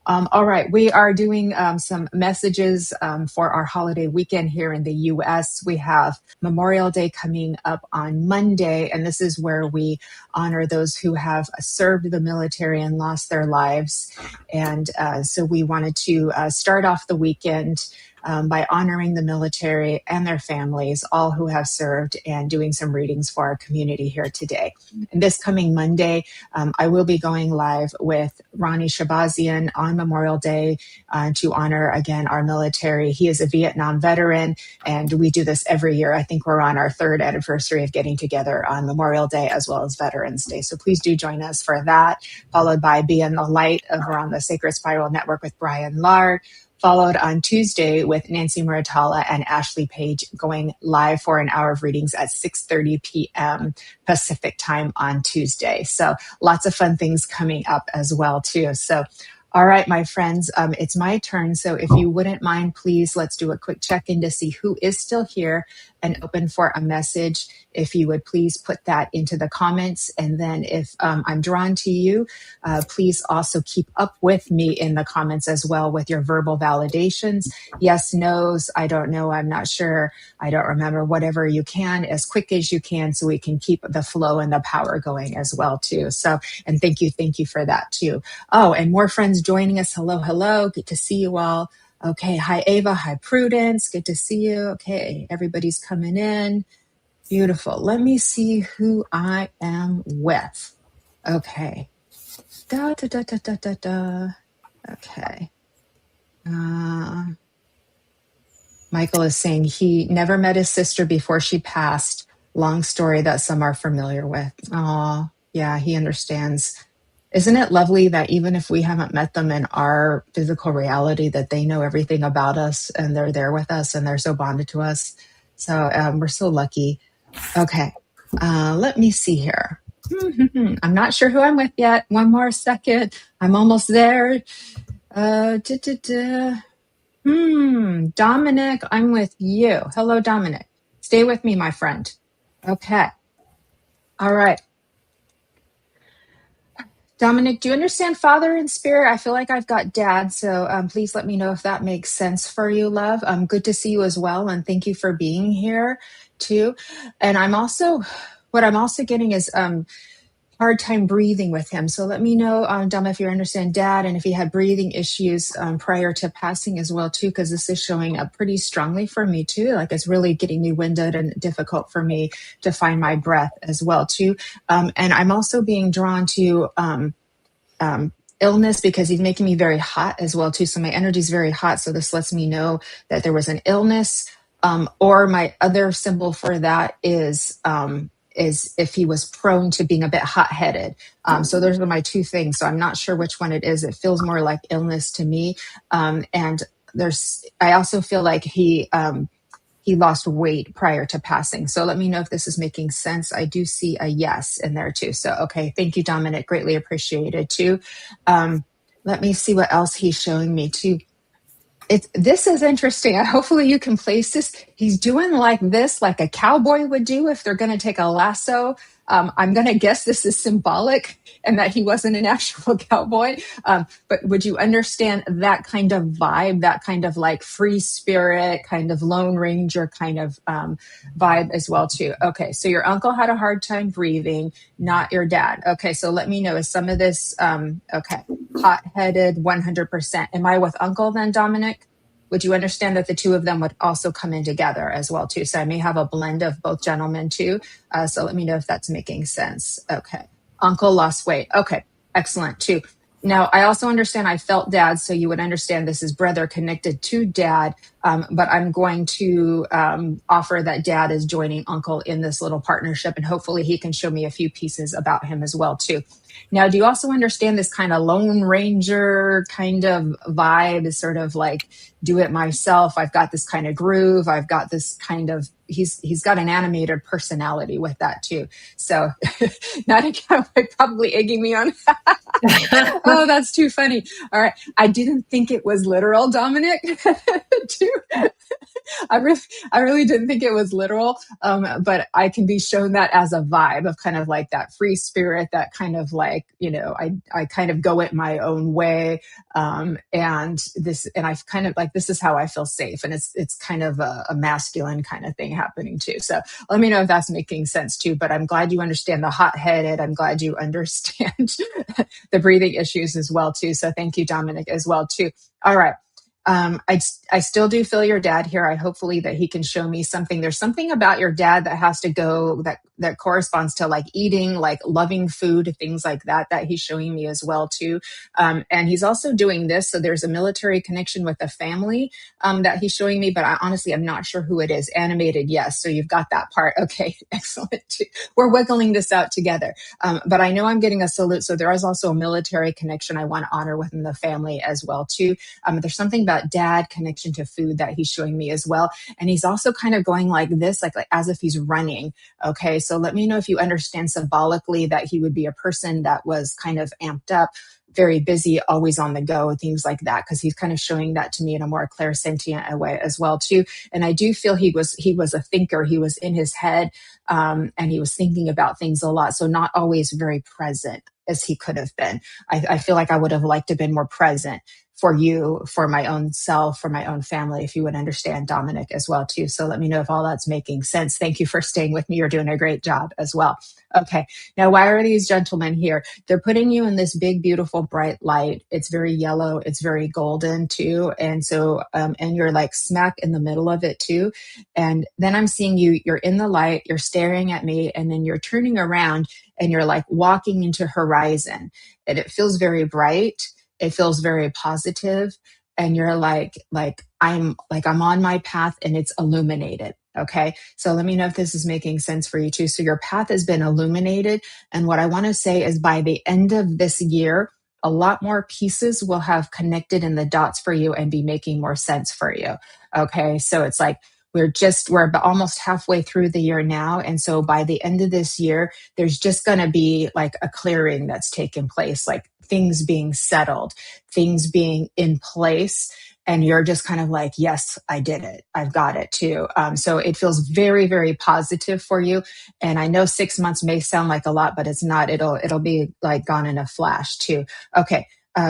All right, we are doing some messages for our holiday weekend here in the U.S. We have Memorial Day coming up on Monday, and this is where we honor those who have served the military and lost their lives. And so we wanted to start off the weekend by honoring the military and their families, all who have served, and doing some readings for our community here today. And this coming Monday, I will be going live with Ronnie Shabazian on Memorial Day to honor, again, our military. He is a Vietnam veteran, and we do this every year. I think we're on our third anniversary of getting together on Memorial Day as well as Veterans Day. So please do join us for that, followed by Being the Light over on the Sacred Spiral Network with Brian Lard, followed on Tuesday with Nancy Muratalla and Ashley Page going live for an hour of readings at 6:30 p.m. Pacific time on Tuesday. So lots of fun things coming up as well too. So all right, my friends, it's my turn. So if you wouldn't mind, please, let's do a quick check-in to see who is still here and open for a message. If you would please put that into the comments. And then if I'm drawn to you, please also keep up with me in the comments as well with your verbal validations. Yes, no's, I don't know, I'm not sure, I don't remember, whatever you can, as quick as you can, so we can keep the flow and the power going as well too. So, and thank you for that too. Oh, and more friends joining us. Hello, hello. Good to see you all. Okay. Hi, Ava. Hi, Prudence. Good to see you. Okay. Everybody's coming in. Beautiful. Let me see who I am with. Okay. Da, da, da, da, da, da, da. Okay. Michael is saying he never met his sister before she passed. Long story that some are familiar with. Oh, yeah, he understands. Isn't it lovely that even if we haven't met them in our physical reality, that they know everything about us and they're there with us and they're so bonded to us? So we're so lucky. Okay, let me see here. I'm not sure who I'm with yet. One more second. I'm almost there. Dominic, I'm with you. Hello, Dominic. Stay with me, my friend. Okay. All right. Dominic, do you understand Father in Spirit? I feel like I've got Dad, so please let me know if that makes sense for you, love. Good to see you as well, and thank you for being here, too. And what I'm also getting is hard time breathing with him. So let me know, Dom, if you understand Dad, and if he had breathing issues prior to passing as well, too, because this is showing up pretty strongly for me, too. Like it's really getting me winded and difficult for me to find my breath as well, too. And I'm also being drawn to illness because he's making me very hot as well, too. So my energy is very hot. So this lets me know that there was an illness. Or my other symbol for that is if he was prone to being a bit hot-headed. So those are my two things. So I'm not sure which one it is. It feels more like illness to me. And I also feel like he lost weight prior to passing. So let me know if this is making sense. I do see a yes in there too. So, okay. Thank you, Dominic. Greatly appreciated too. Let me see what else he's showing me too. This is interesting. Hopefully you can place this. He's doing like this, like a cowboy would do if they're going to take a lasso. I'm going to guess this is symbolic and that he wasn't an actual cowboy. But would you understand that kind of vibe, that kind of like free spirit, kind of Lone Ranger kind of vibe as well too? Okay, so your uncle had a hard time breathing, not your dad. Okay, so let me know, is some of this, okay, hot-headed 100%. Am I with uncle then, Dominic? Would you understand that the two of them would also come in together as well too? So I may have a blend of both gentlemen too. So let me know if that's making sense. Okay. Uncle lost weight. Okay. Excellent too. Now, I also understand I felt Dad, so you would understand this is brother connected to Dad, but I'm going to offer that Dad is joining Uncle in this little partnership, and hopefully he can show me a few pieces about him as well, too. Now, do you also understand this kind of Lone Ranger kind of vibe is sort of like do it myself? I've got this kind of groove. I've got this kind of he's got an animated personality with that too. So not again, probably egging me on. Oh, that's too funny. All right. I didn't think it was literal, Dominic. Too. I really didn't think it was literal, but I can be shown that as a vibe of kind of like that free spirit, that kind of like, I kind of go it my own way, and I kind of like, this is how I feel safe, and it's kind of a masculine kind of thing happening too. So let me know if that's making sense too. But I'm glad you understand the hot-headed. I'm glad you understand the breathing issues as well too. So thank you, Dominic, as well too. All right. I still do feel your dad here. I hopefully that he can show me something. There's something about your dad that has to go that corresponds to like eating, like loving food, things like that he's showing me as well too. And he's also doing this. So there's a military connection with a family that he's showing me, but I honestly am not sure who it is. Animated, yes. So you've got that part. Okay, excellent too. We're wiggling this out together. But I know I'm getting a salute. So there is also a military connection I want to honor within the family as well too. There's something about dad connection to food that he's showing me as well. And he's also kind of going like this, like as if he's running. Okay. So let me know if you understand symbolically that he would be a person that was kind of amped up, very busy, always on the go, things like that. Cause he's kind of showing that to me in a more clairsentient way as well too. And I do feel he was a thinker. He was in his head, and he was thinking about things a lot. So not always very present as he could have been. I feel like I would have liked to have been more present for you, for my own self, for my own family, if you would understand, Dominic, as well too. So let me know if all that's making sense. Thank you for staying with me. You're doing a great job as well. Okay. Now, why are these gentlemen here? They're putting you in this big, beautiful, bright light. It's very yellow. It's very golden too. And so, and you're like smack in the middle of it too. And then I'm seeing you're in the light, you're staring at me, and then you're turning around and you're like walking into horizon, and it feels very bright. It feels very positive, and you're like I'm on my path and it's illuminated. Okay. So let me know if this is making sense for you too. So your path has been illuminated. And what I want to say is by the end of this year, a lot more pieces will have connected in the dots for you and be making more sense for you. Okay. So it's like, we're almost halfway through the year now. And so by the end of this year, there's just going to be like a clearing that's taken place, like things being settled, things being in place. And you're just kind of like, yes, I did it. I've got it too. So it feels very, very positive for you. And I know 6 months may sound like a lot, but it's not. It'll be like gone in a flash too. Okay.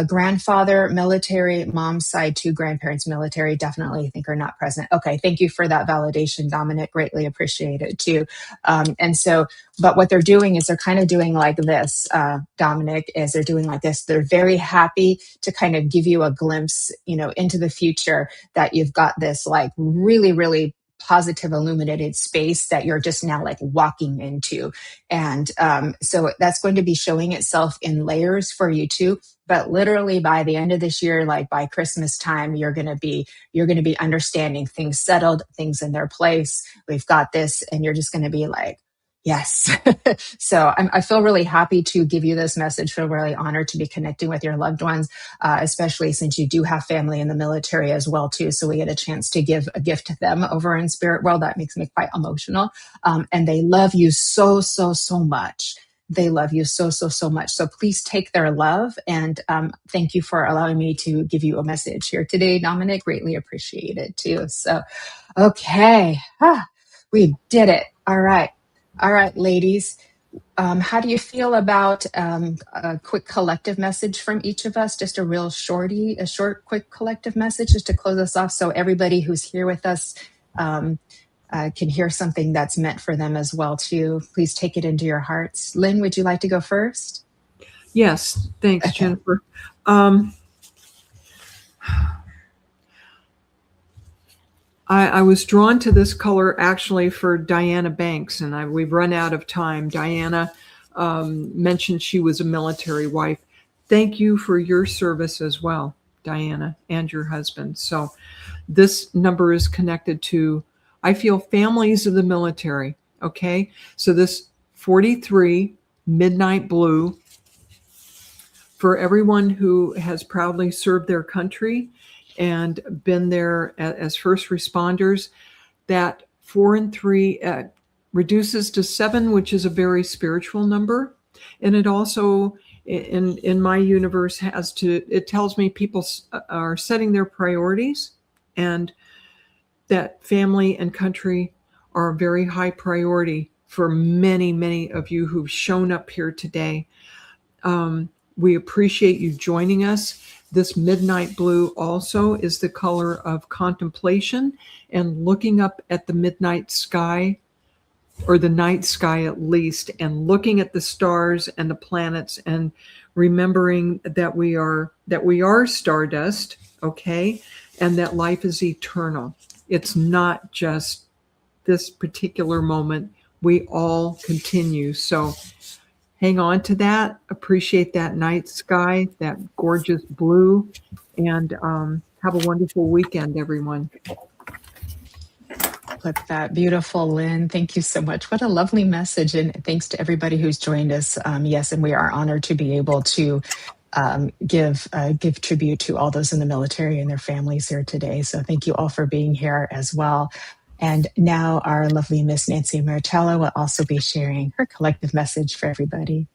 Grandfather, military, mom's side, 2 grandparents, military, definitely I think are not present. Okay, thank you for that validation, Dominic. Greatly appreciate it too. And so, but what they're doing is they're kind of doing like this, Dominic, is they're doing like this. They're very happy to kind of give you a glimpse, into the future, that you've got this like really, really positive illuminated space that you're just now like walking into. And so that's going to be showing itself in layers for you too. But literally by the end of this year, like by Christmas time, you're going to be understanding things settled, things in their place. We've got this, and you're just going to be like, yes. So I feel really happy to give you this message. Feel really honored to be connecting with your loved ones, especially since you do have family in the military as well too. So we get a chance to give a gift to them over in spirit world. That makes me quite emotional. And they love you so, so, so much. They love you so, so, so much. So please take their love. And thank you for allowing me to give you a message here today, Dominic. Greatly appreciate it too. So, okay. We did it. All right. All right, ladies. How do you feel about a quick collective message from each of us? Just a short, quick collective message just to close us off, so everybody who's here with us can hear something that's meant for them as well too. Please take it into your hearts. Lynne, would you like to go first? Yes, thanks, Okay. Jennifer. I was drawn to this color actually for Diana Banks, and we've run out of time. Diana mentioned she was a military wife. Thank you for your service as well, Diana, and your husband. So this number is connected to, I feel, families of the military. Okay, so this 43 midnight blue for everyone who has proudly served their country and been there as first responders. That 4 and 3 reduces to 7, which is a very spiritual number. And it also, in my universe, it tells me people are setting their priorities, and that family and country are a very high priority for many, many of you who've shown up here today. We appreciate you joining us. This midnight blue also is the color of contemplation and looking up at the midnight sky, or the night sky at least, and looking at the stars and the planets and remembering that we are stardust, okay, and that life is eternal. It's not just this particular moment. We all continue. So hang on to that. Appreciate that night sky, that gorgeous blue, and have a wonderful weekend, everyone. Look at that. Beautiful, Lynn. Thank you so much. What a lovely message. And thanks to everybody who's joined us. Yes, and we are honored to be able to give tribute to all those in the military and their families here today. So thank you all for being here as well. And now our lovely Miss Nancy Muratalla will also be sharing her collective message for everybody.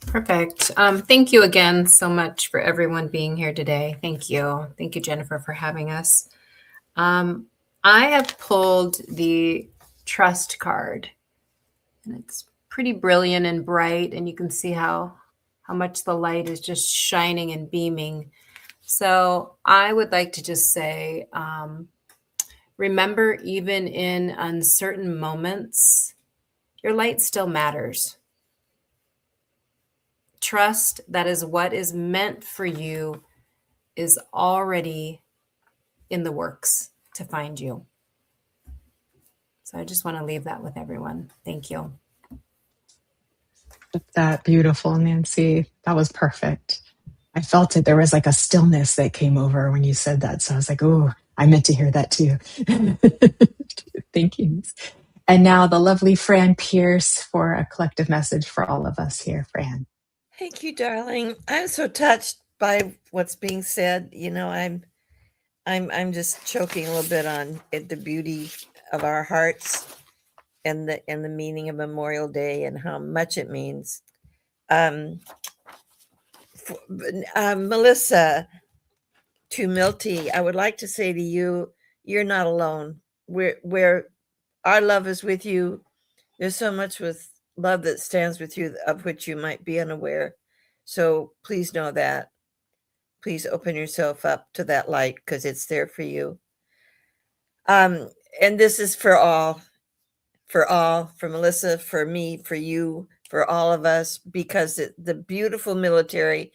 Perfect. Thank you again so much for everyone being here today. Thank you. Thank you, Jennifer, for having us. I have pulled the trust card, and it's pretty brilliant and bright, and you can see how much the light is just shining and beaming. So I would like to just say, remember, even in uncertain moments, your light still matters. Trust that is what is meant for you is already in the works to find you. So I just want to leave that with everyone. Thank you. That beautiful, Nancy. That was perfect. I felt it. There was like a stillness that came over when you said that. So I was like, oh, I meant to hear that too. Thank you. And now the lovely Fran Pearce for a collective message for all of us here. Fran. Thank you, darling. I'm so touched by what's being said. You know, I'm just choking a little bit on the beauty of our hearts and the meaning of Memorial Day and how much it means. Melissa, to Milty, I would like to say to you, you're not alone. We're our love is with you. There's so much with love that stands with you of which you might be unaware. So please know that. Please open yourself up to that light because it's there for you. And this is for all, for Melissa, for me, for you, for all of us, because the beautiful military,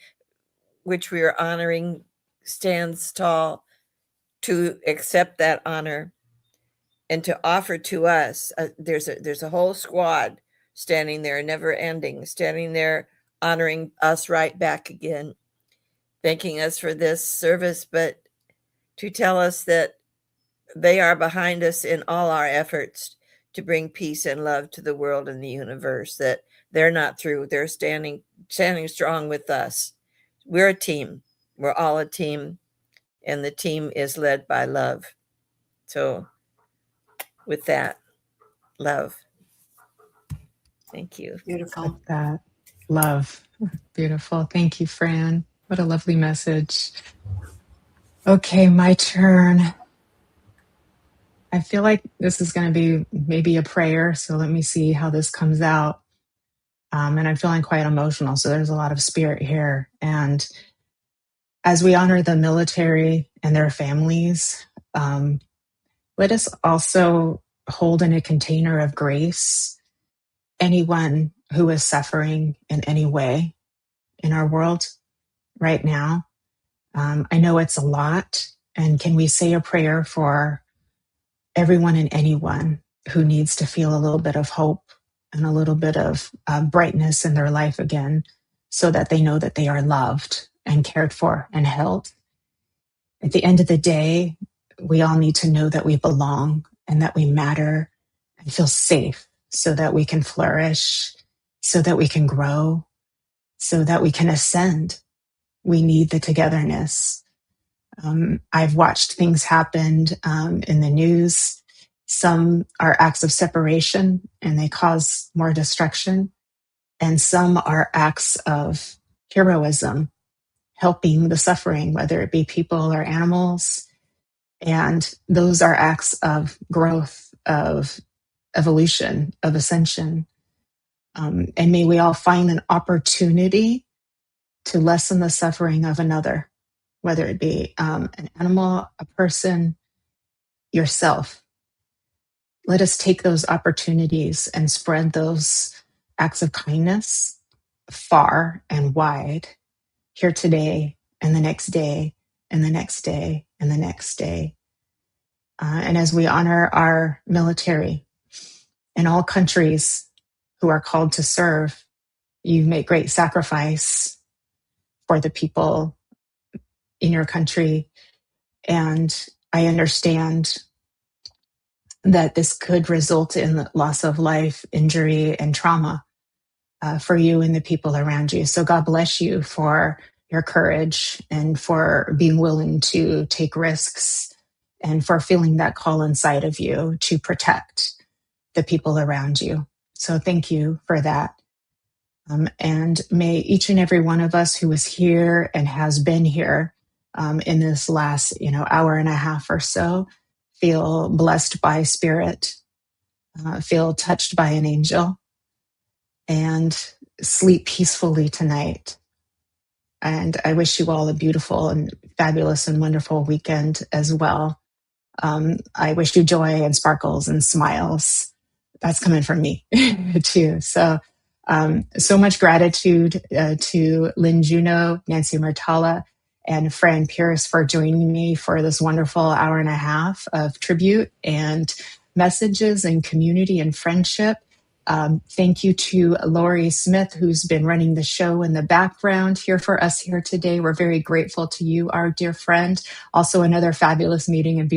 which we are honoring, stands tall to accept that honor and to offer to us. There's a whole squad standing there, never ending, standing there, honoring us right back again, thanking us for this service, but to tell us that they are behind us in all our efforts to bring peace and love to the world and the universe, that they're not through. They're standing strong with us. We're a team. We're all a team, and the team is led by love. So with that, love. Thank you. Beautiful. That love. Beautiful. Thank you, Fran. What a lovely message. Okay, my turn. I feel like this is going to be maybe a prayer, so let me see how this comes out. And I'm feeling quite emotional, so there's a lot of spirit here. And as we honor the military and their families, let us also hold in a container of grace anyone who is suffering in any way in our world right now. I know it's a lot. And can we say a prayer for everyone and anyone who needs to feel a little bit of hope and a little bit of brightness in their life again, so that they know that they are loved and cared for and held? At the end of the day, we all need to know that we belong and that we matter and feel safe, so that we can flourish, so that we can grow, so that we can ascend. We need the togetherness. I've watched things happen in the news, Some are acts of separation and they cause more destruction. And some are acts of heroism, helping the suffering, whether it be people or animals. And those are acts of growth, of evolution, of ascension. And may we all find an opportunity to lessen the suffering of another, whether it be an animal, a person, yourself. Let us take those opportunities and spread those acts of kindness far and wide, here today and the next day and the next day and the next day. And as we honor our military in all countries who are called to serve, you make great sacrifice for the people in your country. And I understand that this could result in loss of life, injury, and trauma for you and the people around you. So God bless you for your courage and for being willing to take risks and for feeling that call inside of you to protect the people around you. So thank you for that. And may each and every one of us who is here and has been here in this last, hour and a half or so, feel blessed by spirit, feel touched by an angel, and sleep peacefully tonight. And I wish you all a beautiful and fabulous and wonderful weekend as well. I wish you joy and sparkles and smiles. That's coming from me too. So much gratitude to Lynne Juneau, Nancy Muratalla, and Fran Pearce for joining me for this wonderful hour and a half of tribute and messages and community and friendship. Thank you to Lori Smith, who's been running the show in the background here for us here today. We're very grateful to you, our dear friend. Also another fabulous medium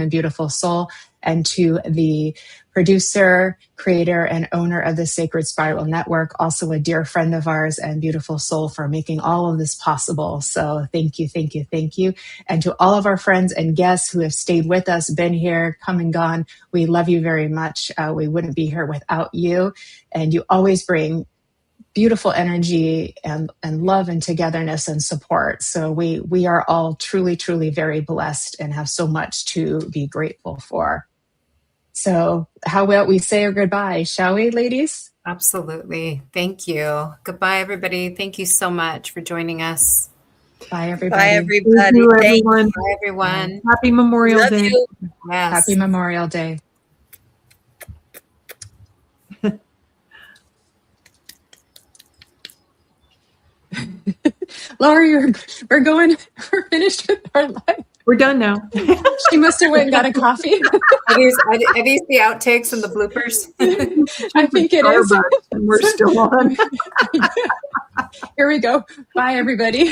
and beautiful soul. And to the producer, creator, and owner of the Sacred Spiral Network, also a dear friend of ours and beautiful soul for making all of this possible. So thank you, thank you, thank you. And to all of our friends and guests who have stayed with us, been here, come and gone, we love you very much. We wouldn't be here without you. And you always bring beautiful energy and love and togetherness and support. So we are all truly, truly very blessed and have so much to be grateful for. So how about we say our goodbye, shall we, ladies? Absolutely. Thank you. Goodbye, everybody. Thank you so much for joining us. Bye, everybody. Bye, everybody. Thank you, Thank you. everyone. Bye, everyone. Happy Memorial Love Day. you. Yes. Happy Memorial Day. Laura, we're finished with our life. We're done now. She must have went and got a coffee. Are these the outtakes and the bloopers? I think it is. And we're still on. Here we go. Bye, everybody.